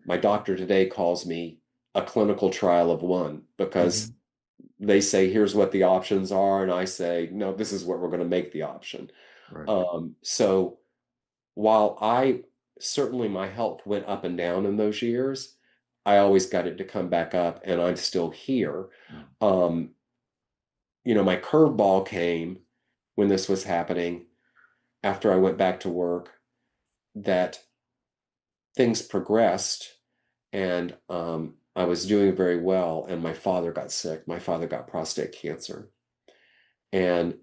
My doctor today calls me a clinical trial of one, because they say, here's what the options are. And I say, no, this is what we're going to make the option. Right. So while certainly my health went up and down in those years, I always got it to come back up, and I'm still here. My curveball came when this was happening after I went back to work, that things progressed, and I was doing very well, and my father got sick. My father got prostate cancer, and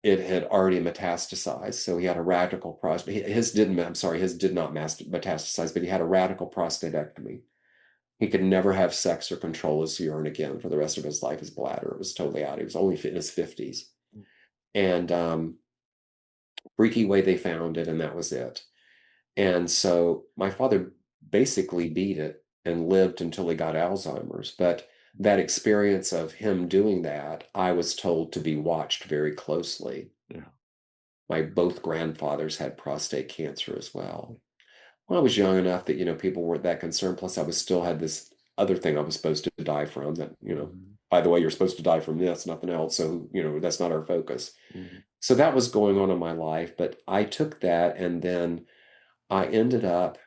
it had already metastasized. So he had a radical prostate. His did not metastasize, but he had a radical prostatectomy. He could never have sex or control his urine again for the rest of his life. His bladder was totally out. He was only in his 50s. And freaky way they found it, and that was it. And so my father basically beat it and lived until he got Alzheimer's. But that experience of him doing that, I was told to be watched very closely. Yeah. My both grandfathers had prostate cancer as well. Well, I was young enough that, people weren't that concerned. Plus, I still had this other thing I was supposed to die from that, by the way, you're supposed to die from this, nothing else. So, that's not our focus. So that was going on in my life. But I took that, and then I ended up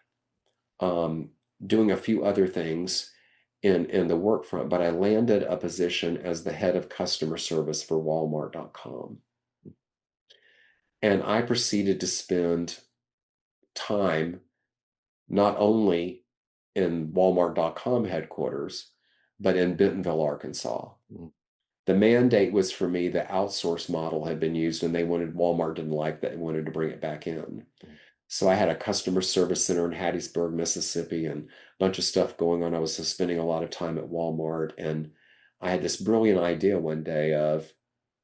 doing a few other things in the work front, but I landed a position as the head of customer service for Walmart.com. And I proceeded to spend time not only in Walmart.com headquarters, but in Bentonville, Arkansas. The mandate was for me, the outsource model had been used, and Walmart didn't like that and wanted to bring it back in. So I had a customer service center in Hattiesburg, Mississippi, and a bunch of stuff going on. I was spending a lot of time at Walmart, and I had this brilliant idea one day of,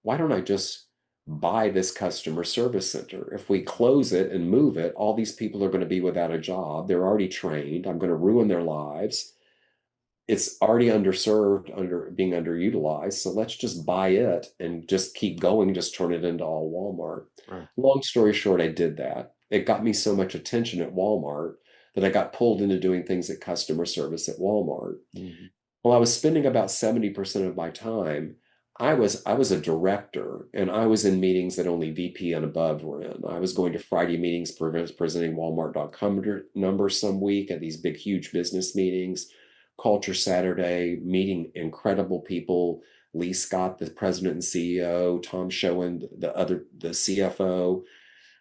why don't I just buy this customer service center. If we close it and move it, all these people are going to be without a job. They're already trained. I'm going to ruin their lives. It's already underserved, being underutilized. So let's just buy it and just keep going, just turn it into all Walmart. Right. Long story short, I did that. It got me so much attention at Walmart that I got pulled into doing things at customer service at Walmart. Mm-hmm. Well, I was spending about 70% of my time. I was a director, and I was in meetings that only VP and above were in. I was going to Friday meetings, presenting Walmart.com numbers some week at these big, huge business meetings. Culture Saturday, meeting incredible people. Lee Scott, the president and CEO, Tom Schoen, the CFO.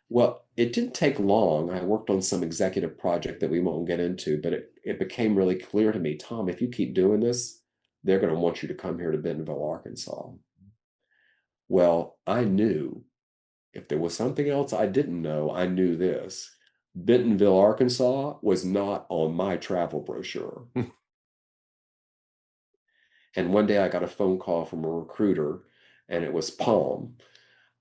Well, it didn't take long. I worked on some executive project that we won't get into, but it became really clear to me, Tom, if you keep doing this, they're going to want you to come here to Bentonville, Arkansas. Well, I knew if there was something else I didn't know, I knew this. Bentonville, Arkansas was not on my travel brochure. And one day I got a phone call from a recruiter, and it was Palm.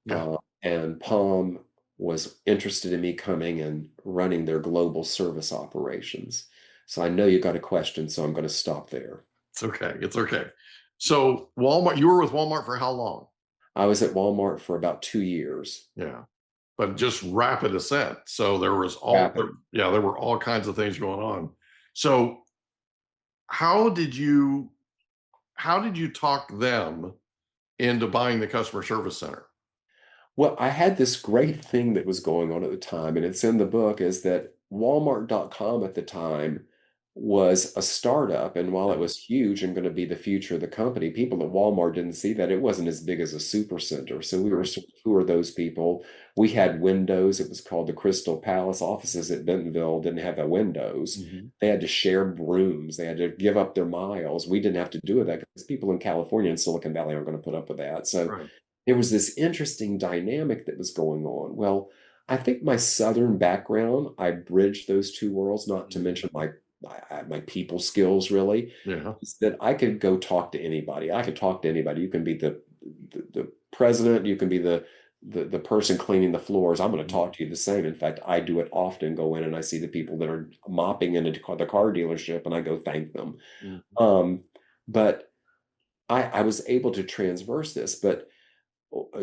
Yeah. And Palm was interested in me coming and running their global service operations. So I know you got a question, so I'm going to stop there. It's okay. It's okay. So Walmart, you were with Walmart for how long? I was at Walmart for about 2 years. Yeah. But just rapid ascent. So there was there were all kinds of things going on. So how did you talk them into buying the customer service center? Well, I had this great thing that was going on at the time, and it's in the book, is that Walmart.com at the time was a startup. And while it was huge and going to be the future of the company, people at Walmart didn't see that it wasn't as big as a supercenter. So we were sort of, who are those people? We had windows. It was called the Crystal Palace. Offices at Bentonville didn't have the windows. Mm-hmm. They had to share rooms. They had to give up their miles. We didn't have to do that because people in California and Silicon Valley aren't going to put up with that. So there was this interesting dynamic that was going on. Well, I think my Southern background, I bridged those two worlds, not to mention my people skills, really. Yeah. Is that I could go talk to anybody. I could talk to anybody. You can be the president, you can be the person cleaning the floors. I'm going to talk to you the same. In fact, I do it often, go in and I see the people that are mopping in the car dealership, and I go thank them. Mm-hmm. But I was able to transverse this, but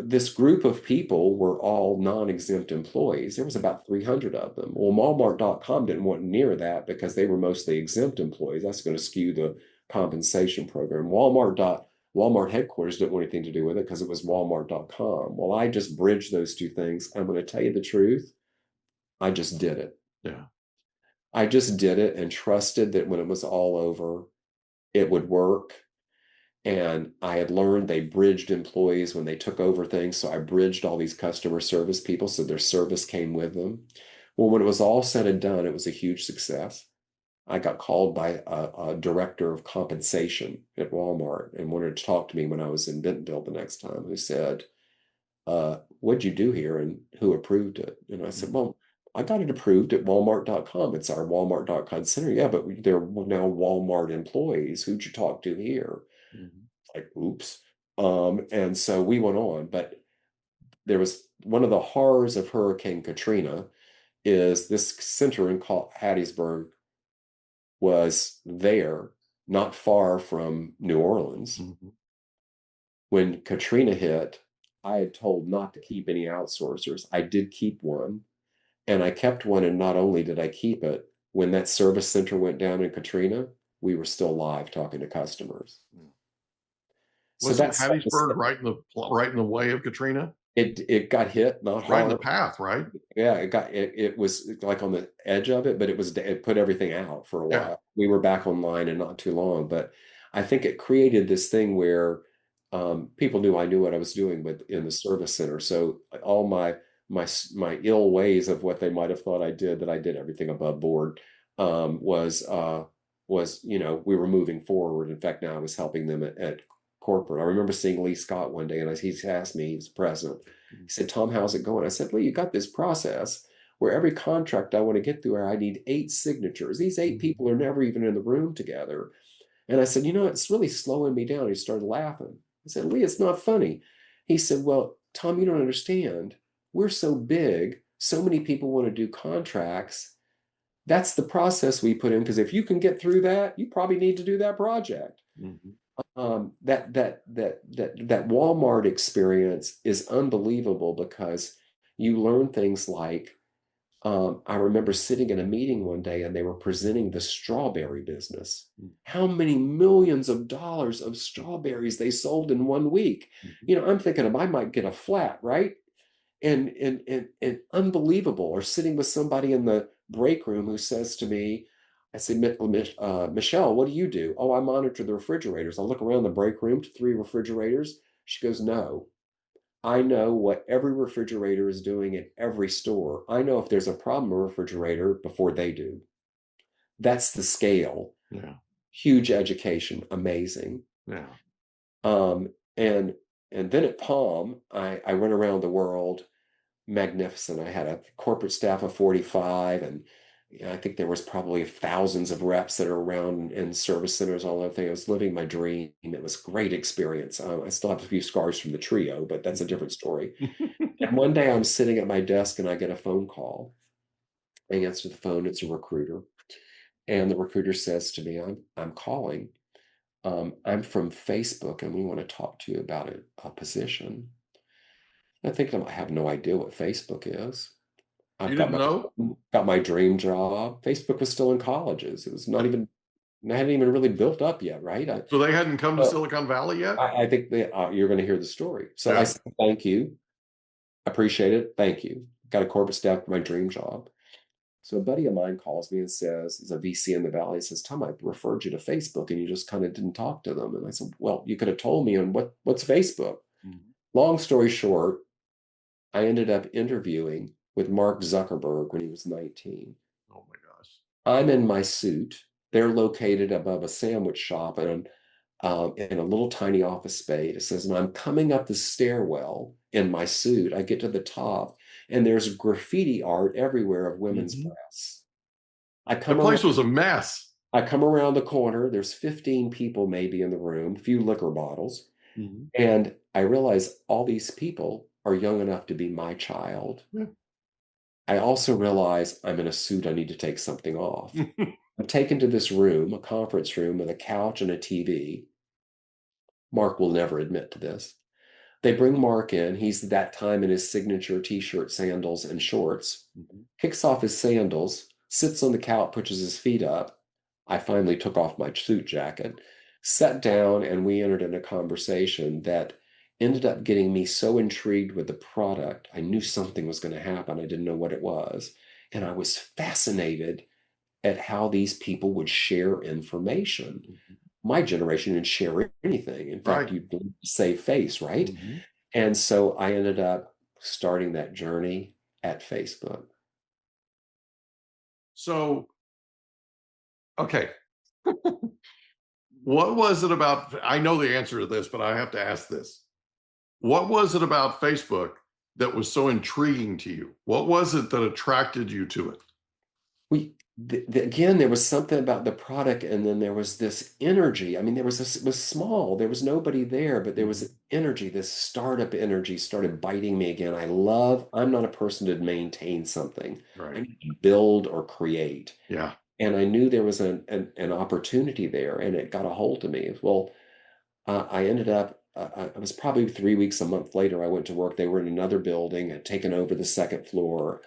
this group of people were all non-exempt employees. There was about 300 of them. Well, Walmart.com didn't want near that because they were mostly exempt employees. That's going to skew the compensation program. Walmart headquarters didn't want anything to do with it because it was Walmart.com. Well, I just bridged those two things. I'm going to tell you the truth. I just did it. Yeah. I just did it and trusted that when it was all over, it would work. And I had learned they bridged employees when they took over things. So I bridged all these customer service people, so their service came with them. Well, when it was all said and done, it was a huge success. I got called by a director of compensation at Walmart and wanted to talk to me when I was in Bentonville the next time, who said, what'd you do here and who approved it? And I said, well, I got it approved at Walmart.com. It's our Walmart.com center. Yeah, but they're now Walmart employees. Who'd you talk to here? Mm-hmm. Like, oops. And so we went on, but there was one of the horrors of Hurricane Katrina is this center in Hattiesburg was there, not far from New Orleans. Mm-hmm. When Katrina hit, I had told not to keep any outsourcers. I did keep one, and I kept one, and not only did I keep it, when that service center went down in Katrina, we were still live talking to customers. So wasn't Hattiesburg right in the way of Katrina? It got hit, not hard. Right in the path, right? Yeah, it was like on the edge of it, but it put everything out for a while. Yeah. We were back online in not too long, but I think it created this thing where people knew I knew what I was doing in the service center. So all my ill ways of what they might have thought I did, that I did everything above board, was we were moving forward. In fact, now I was helping them at corporate. I remember seeing Lee Scott one day, and he asked me, he was president. He said, Tom, how's it going? I said, Lee, you got this process where every contract I want to get through, I need 8 signatures. These 8 people are never even in the room together. And I said, it's really slowing me down. He started laughing. I said, Lee, it's not funny. He said, well, Tom, you don't understand. We're so big. So many people want to do contracts. That's the process we put in, because if you can get through that, you probably need to do that project. Mhm. That Walmart experience is unbelievable, because you learn things like, I remember sitting in a meeting one day and they were presenting the strawberry business. How many millions of dollars of strawberries they sold in 1 week. Mhm. You know, I'm thinking I might get a flat, right? And unbelievable. Or sitting with somebody in the break room who says to me, I say, Michelle, what do you do? Oh, I monitor the refrigerators. I look around the break room to 3 refrigerators. She goes, no, I know what every refrigerator is doing at every store. I know if there's a problem in a refrigerator before they do. That's the scale. Yeah. Huge education, amazing. Yeah. Um, and and then at Palm, I went around the world, magnificent. I had a corporate staff of 45, and I think there was probably thousands of reps that are around in service centers, all that thing. I was living my dream. It was a great experience. I still have a few scars from the trio, but that's a different story. And one day I'm sitting at my desk and I get a phone call. I answer the phone, it's a recruiter. And the recruiter says to me, I'm calling. I'm from Facebook and we want to talk to you about a position. I think I have no idea what Facebook is. You I've didn't know? got my dream job. Facebook was still in colleges. It was not even, I hadn't even really built up yet, right? So they hadn't come to So Silicon Valley yet? I think that you're going to hear the story. So I Yeah. said, thank you. Appreciate it. Thank you. Got a corporate staff for my dream job. So a buddy of mine calls me and says, he's a VC in the Valley, says, Tom, I referred you to Facebook and you just kind of didn't talk to them. And I said, well, you could have told me. And what's Facebook? Mhm. Long story short, I ended up interviewing with Mark Zuckerberg when he was 19. Oh my gosh. I'm in my suit. They're located above a sandwich shop and in a little tiny office space. It says, and I'm coming up the stairwell in my suit. I get to the top, and there's graffiti art everywhere of women's Mhm. breasts. I The come place around. was a mess. I come around the corner. There's 15 people maybe in the room, a few liquor bottles, Mhm. and I realize all these people are young enough to be my child. Yeah. I also realize I'm in a suit. I need to take something off. I'm taken to this room, a conference room with a couch and a TV. Mark will never admit to this. They bring Mark in. He's that time in his signature t-shirt, sandals, and shorts. Mhm. Kicks off his sandals, sits on the couch, pushes his feet up. I finally took off my suit jacket, sat down, and we entered in a conversation that ended up getting me so intrigued with the product. I knew something was going to happen. I didn't know what it was. And I was fascinated at how these people would share information. Mhm. My generation didn't share anything. In fact, Right. you save face, right? Mhm. And so I ended up starting that journey at Facebook. So, okay. What was it about? I know the answer to this, but I have to ask this. What was it about Facebook that was so intriguing to you? What was it that attracted you to it? Again, there was something about the product, and then there was this energy. I mean, there was this, it was small, there was nobody there, but there was Mhm. energy, this startup energy started biting me again. I'm not a person to maintain something. I Right. need to build or create. Yeah. And I knew there was an opportunity there, and it got a hold of me. Well, I ended up, I was probably 3 weeks, a month later, I went to work. They were in another building, had taken over the second floor.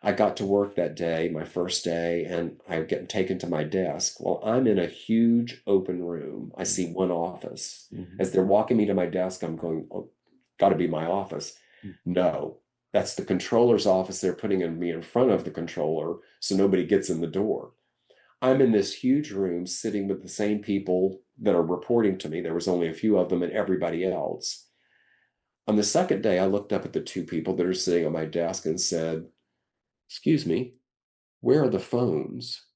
I got to work that day, my first day, and I get taken to my desk. Well, I'm in a huge open room. I see one office. Mhm. As they're walking me to my desk, I'm going, oh, got to be my office. Mhm. No, that's the controller's office. They're putting me in front of the controller so nobody gets in the door. I'm in this huge room sitting with the same people that are reporting to me. There was only a few of them and everybody else. On the second day, I looked up at the two people that are sitting on my desk and said, excuse me, where are the phones?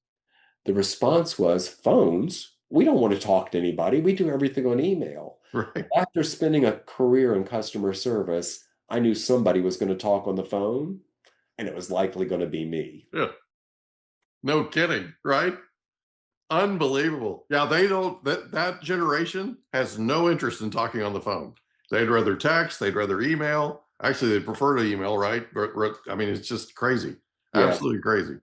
The response was, phones? We don't want to talk to anybody. We do everything on email. Right. After spending a career in customer service, I knew somebody was going to talk on the phone, and it was likely going to be me. Yeah. No kidding. Right. Unbelievable. Yeah. They don't, that generation has no interest in talking on the phone. They'd rather text, they'd rather email. Actually, they prefer to email, right? I mean, it's just crazy. Yeah. Absolutely crazy.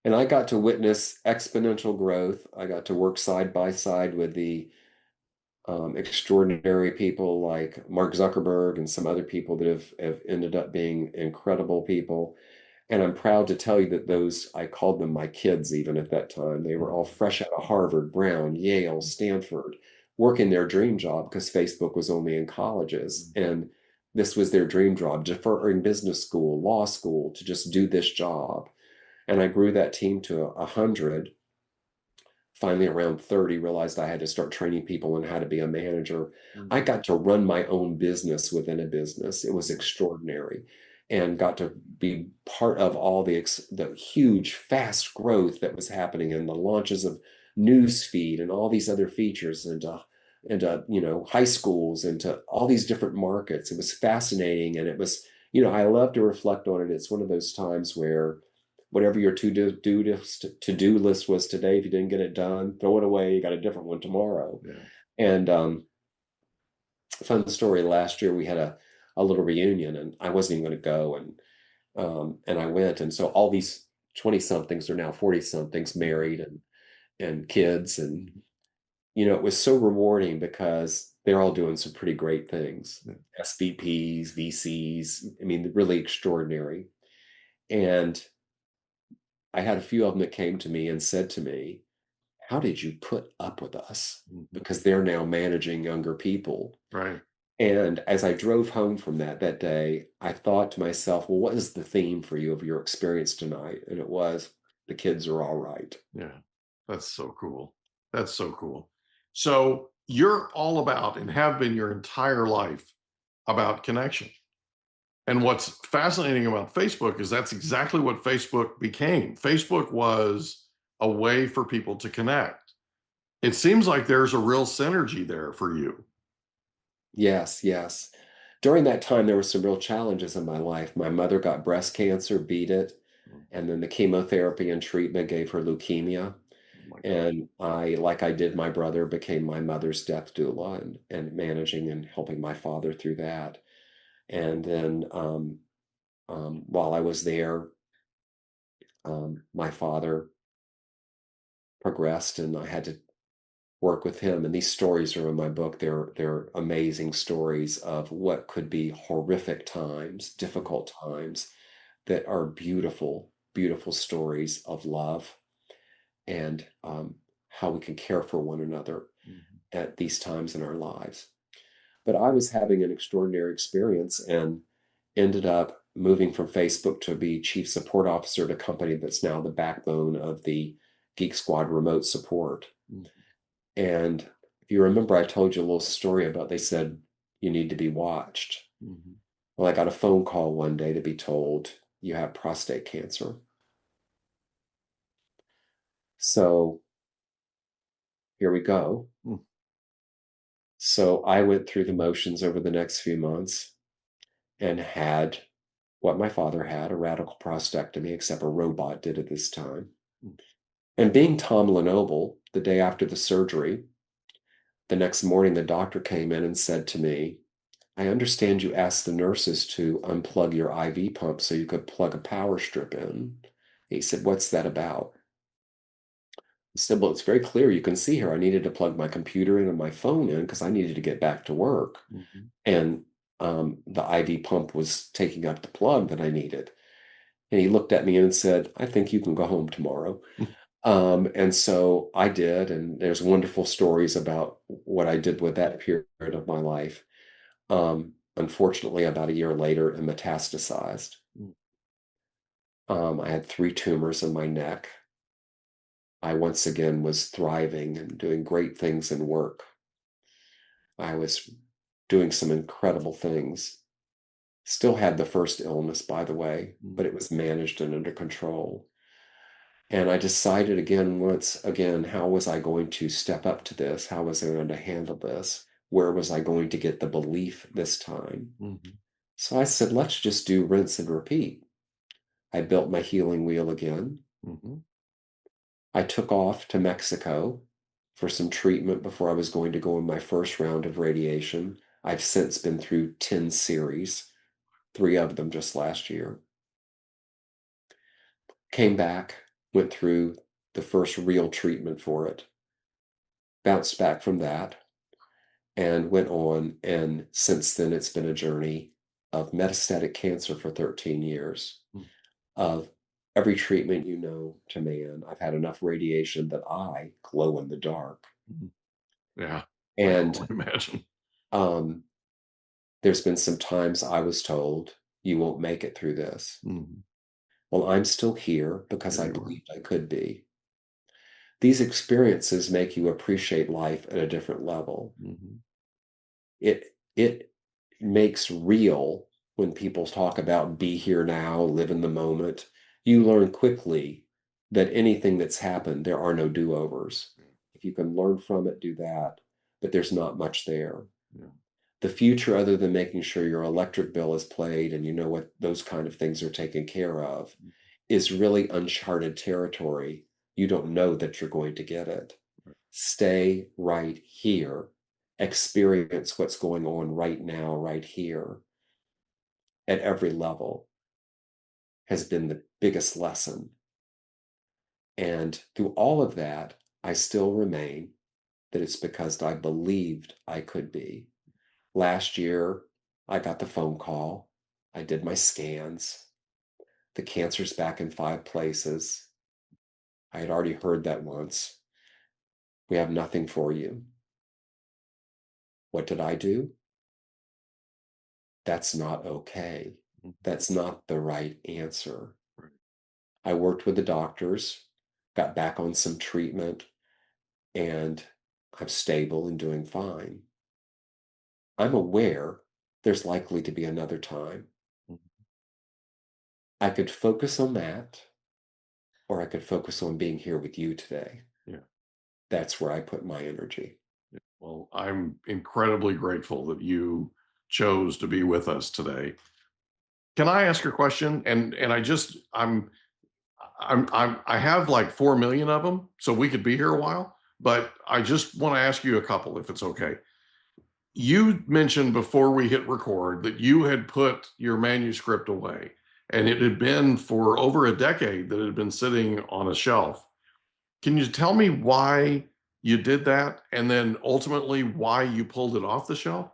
And I got to witness exponential growth. I got to work side by side with the extraordinary people like Mark Zuckerberg and some other people that have ended up being incredible people. And I'm proud to tell you that those, I called them my kids even at that time. They were all fresh out of Harvard, Brown, Yale, Stanford, working their dream job because Facebook was only in colleges. And this was their dream job, deferring business school, law school, to just do this job. And I grew that team to 100. Finally, around 30, realized I had to start training people on how to be a manager. I got to run my own business within a business. It was extraordinary, and got to be part of all the huge, fast growth that was happening, and the launches of newsfeed and all these other features, and high schools, and to all these different markets. It was fascinating, and it was, I love to reflect on it. It's one of those times where whatever your to-do list was today, if you didn't get it done, throw it away. You got a different one tomorrow. Yeah. And fun story. Last year we had a little reunion, and I wasn't even going to go, and I went, and so all these 20 somethings are now 40 somethings married and kids, and it was so rewarding because they're all doing some pretty great things. SVPs, VCs. I mean, really extraordinary. And I had a few of them that came to me and said to me, "How did you put up with us?" Because they're now managing younger people. Right. And as I drove home from that day, I thought to myself, well, what is the theme for you of your experience tonight? And it was, the kids are all right. Yeah. That's so cool. That's so cool. So you're all about, and have been your entire life, about connection. And what's fascinating about Facebook is that's exactly what Facebook became. Facebook was a way for people to connect. It seems like there's a real synergy there for you. Yes, yes. During that time, there were some real challenges in my life. My mother got breast cancer, beat it, Oh and then the chemotherapy and treatment gave her leukemia. my gosh. And I, like I did my brother, became my mother's death doula, and managing and helping my father through that. And then while I was there, my father progressed, and I had to work with him. And these stories are in my book. They're amazing stories of what could be horrific times, difficult times, that are beautiful, beautiful stories of love, and how we can care for one another at these times in our lives. But I was having an extraordinary experience, and ended up moving from Facebook to be chief support officer at a company that's now the backbone of the Geek Squad remote support. And if you remember, I told you a little story about, they said, you need to be watched. Well, I got a phone call one day to be told you have prostate cancer. So here we go. So I went through the motions over the next few months and had what my father had, a radical prostatectomy, except a robot did it this time. And being Tom Lenoble, the day after the surgery, the next morning the doctor came in and said to me, "I understand you asked the nurses to unplug your IV pump so you could plug a power strip in." He said, "What's that about?" I said, "Well, it's very clear. You can see here. I needed to plug my computer in and my phone in because I needed to get back to work. And the IV pump was taking up the plug that I needed." And he looked at me and said, "I think you can go home tomorrow." And so I did, and there's wonderful stories about what I did with that period of my life. Unfortunately, about a year later, it metastasized. I had 3 tumors in my neck. I once again was thriving and doing great things in work. I was doing some incredible things. Still had the first illness, by the way, but it was managed and under control. And I decided once again, how was I going to step up to this? How was I going to handle this? Where was I going to get the belief this time? So I said, let's just do rinse and repeat. I built my healing wheel again. I took off to Mexico for some treatment before I was going to go in my first round of radiation. I've since been through 10 series. 3 of them just last year. Came back, went through the first real treatment for it, bounced back from that, and went on, and since then, it's been a journey of metastatic cancer for 13 years, Mm. of every treatment you know to man. I've had enough radiation that I glow in the dark. Mhm. Yeah, I can And only imagine. um, there's been some times I was told, "You won't make it through this." Mhm. Well, I'm still here because There I you are. believed I could be. These experiences make you appreciate life at a different level. Mhm. It makes real when people talk about be here now, live in the moment. You learn quickly that anything that's happened, there are no do-overs. If you can learn from it, do that, but there's not much there. Yeah. The future, other than making sure your electric bill is paid and you know what those kind of things are taken care of, is really uncharted territory. You don't know that you're going to get it. Stay right here. Experience what's going on right now, right here, at every level, has been the biggest lesson. And through all of that, I still remain that it's because I believed I could be. Last year, I got the phone call. I did my scans. The cancer's back in 5 places. I had already heard that once. We have nothing for you. What did I do? That's not okay. Mhm. That's not the right answer. Right. I worked with the doctors, got back on some treatment, and I'm stable and doing fine. I'm aware there's likely to be another time. Mhm. I could focus on that, or I could focus on being here with you today. Yeah. That's where I put my energy. Yeah. Well, I'm incredibly grateful that you chose to be with us today. Can I ask a question? And I have like 4 million of them, so we could be here a while, but I just want to ask you a couple if it's okay. You mentioned before we hit record that you had put your manuscript away, and it had been for over a decade that it had been sitting on a shelf. Can you tell me why you did that, and then ultimately why you pulled it off the shelf?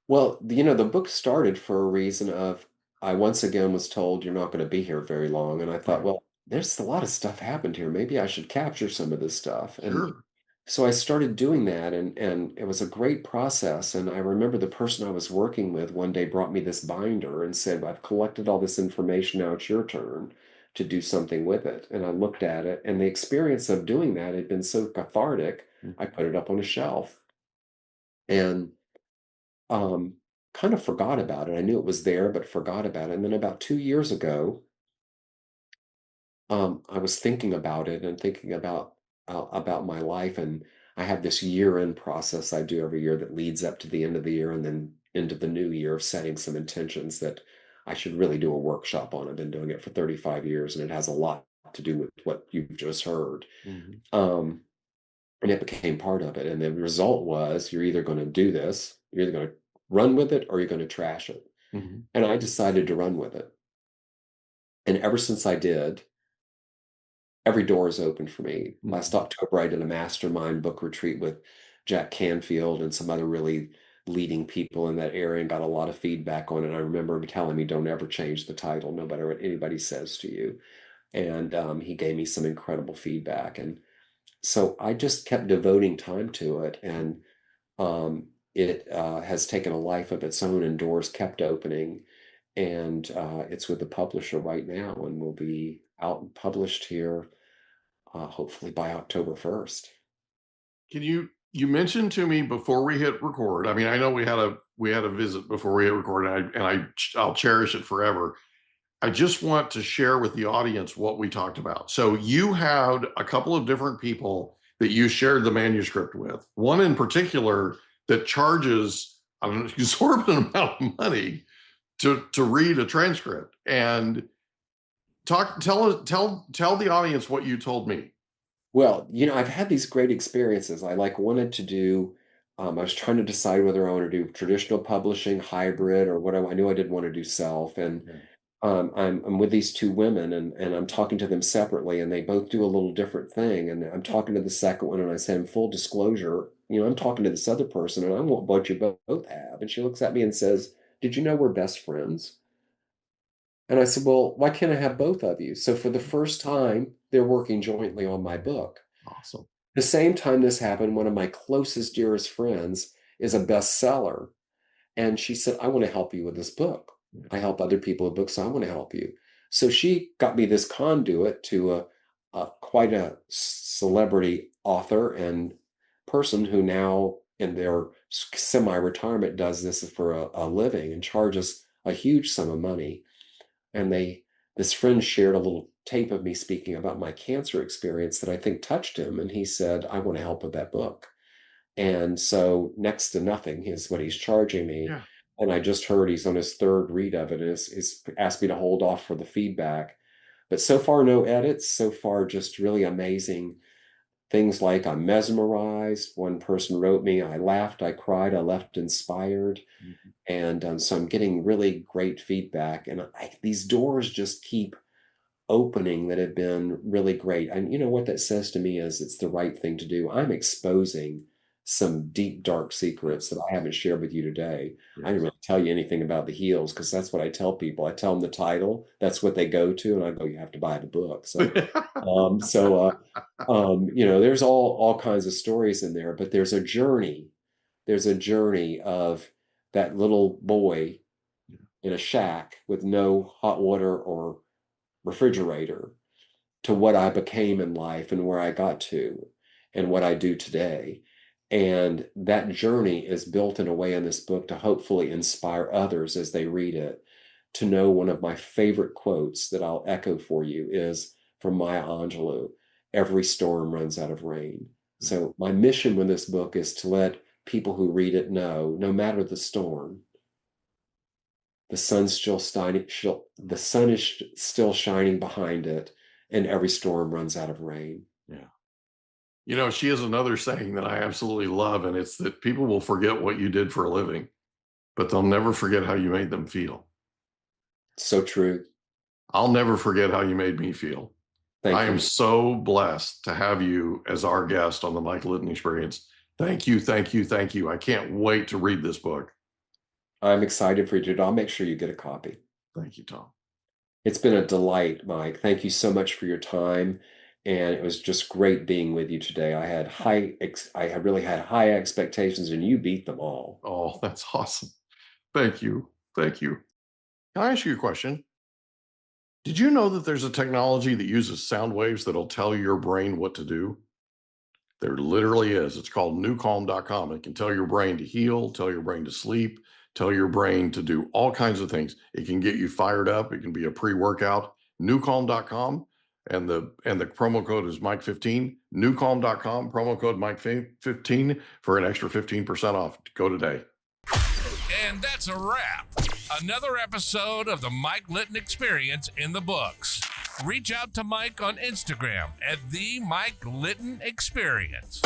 Well, the book started for a reason of I once again was told you're not going to be here very long. And I thought, Right. well, there's a lot of stuff happened here. Maybe I should capture some of this stuff. And Sure. so I started doing that, and it was a great process. And I remember the person I was working with one day brought me this binder and said, I've collected all this information. Now it's your turn to do something with it. And I looked at it, and the experience of doing that had been so cathartic, Mm. I put it up on a shelf. And um, kind of forgot about it. I knew it was there, but forgot about it. And then about 2 years ago, I was thinking about it and thinking about my life, and I have this year-end process I do every year that leads up to the end of the year and then into the new year of setting some intentions that I should really do a workshop on. I've been doing it for 35 years, and it has a lot to do with what you've just heard. Mhm. Um, and it became part of it. And the result was you're either going to do this, you're either going to run with it, or you're going to trash it. Mhm. And I decided to run with it. And ever since I did, every door is open for me. Last Mhm. October, I did a mastermind book retreat with Jack Canfield and some other really leading people in that area and got a lot of feedback on it. I remember him telling me, don't ever change the title, no matter what anybody says to you. And he gave me some incredible feedback. And so I just kept devoting time to it. And it has taken a life of its own, and doors kept opening. And it's with the publisher right now and will be out and published here hopefully by October 1st. You mentioned to me before we hit record. I mean, I know we had a visit before we hit record, I'll cherish it forever. I just want to share with the audience what we talked about. So you had a couple of different people that you shared the manuscript with. One in particular that charges an exorbitant amount of money to read a transcript. And tell the audience what you told me. Well, I've had these great experiences. I like wanted to do I was trying to decide whether I want to do traditional publishing, hybrid, or what I knew I didn't want to do self. And Yeah. I'm with these two women, and I'm talking to them separately, and they both do a little different thing. And I'm talking to the second one, and I said, in full disclosure, I'm talking to this other person, and I want what you both have. And she looks at me and says, "Did you know we're best friends?" And I said, "Well, why can't I have both of you?" So for the first time, they're working jointly on my book. Awesome. The same time this happened, one of my closest, dearest friends is a bestseller. And she said, "I want to help you with this book. Yeah. I help other people with books, so I want to help you." So she got me this conduit to quite a celebrity author and person who now, in their semi-retirement, does this for a living and charges a huge sum of money. And this friend shared a little tape of me speaking about my cancer experience that I think touched him. And he said, "I want to help with that book." And so next to nothing is what he's charging me. Yeah. And I just heard he's on his third read of it and is asked me to hold off for the feedback. But so far, no edits. So far, just really amazing things like I'm mesmerized. One person wrote me, "I laughed, I cried, I left inspired." Mhm. And so I'm getting really great feedback. And these doors just keep opening that have been really great. And you know what that says to me is it's the right thing to do. I'm exposing some deep, dark secrets that I haven't shared with you today. I didn't Yes. really tell you anything about the heels because that's what I tell people. I tell them the title, that's what they go to, and I go, "You have to buy the book." There's all kinds of stories in there, but there's a journey. There's a journey of that little boy in a shack with no hot water or refrigerator to what I became in life and where I got to and what I do today. And that journey is built in a way in this book to hopefully inspire others as they read it to know one of my favorite quotes that I'll echo for you is from Maya Angelou: "Every storm runs out of rain." So my mission with this book is to let people who read it know, no matter the storm, the sun's still shining, the sun is still shining behind it, and every storm runs out of rain. Yeah. She has another saying that I absolutely love, and it's that people will forget what you did for a living, but they'll never forget how you made them feel. So true. I'll never forget how you made me feel. I Thank am you. so blessed to have you as our guest on the Mike Litton Experience. Thank you, thank you, thank you. I can't wait to read this book. I'm excited for you to. I'll make sure you get a copy. Thank you, Tom. It's been a delight, Mike. Thank you so much for your time, and it was just great being with you today. I had really had high expectations, and you beat them all. Oh, that's awesome. Thank you. Thank you. Can I ask you a question? Did you know that there's a technology that uses sound waves that'll tell your brain what to do? There literally is. It's called newcalm.com. It can tell your brain to heal, tell your brain to sleep, tell your brain to do all kinds of things. It can get you fired up. It can be a pre-workout. Newcalm.com. And the promo code is Mike15. Newcalm.com, promo code Mike15 for an extra 15% off. Go today. And that's a wrap. Another episode of the Mike Litton Experience in the books. Reach out to Mike on Instagram at the Mike Litton Experience.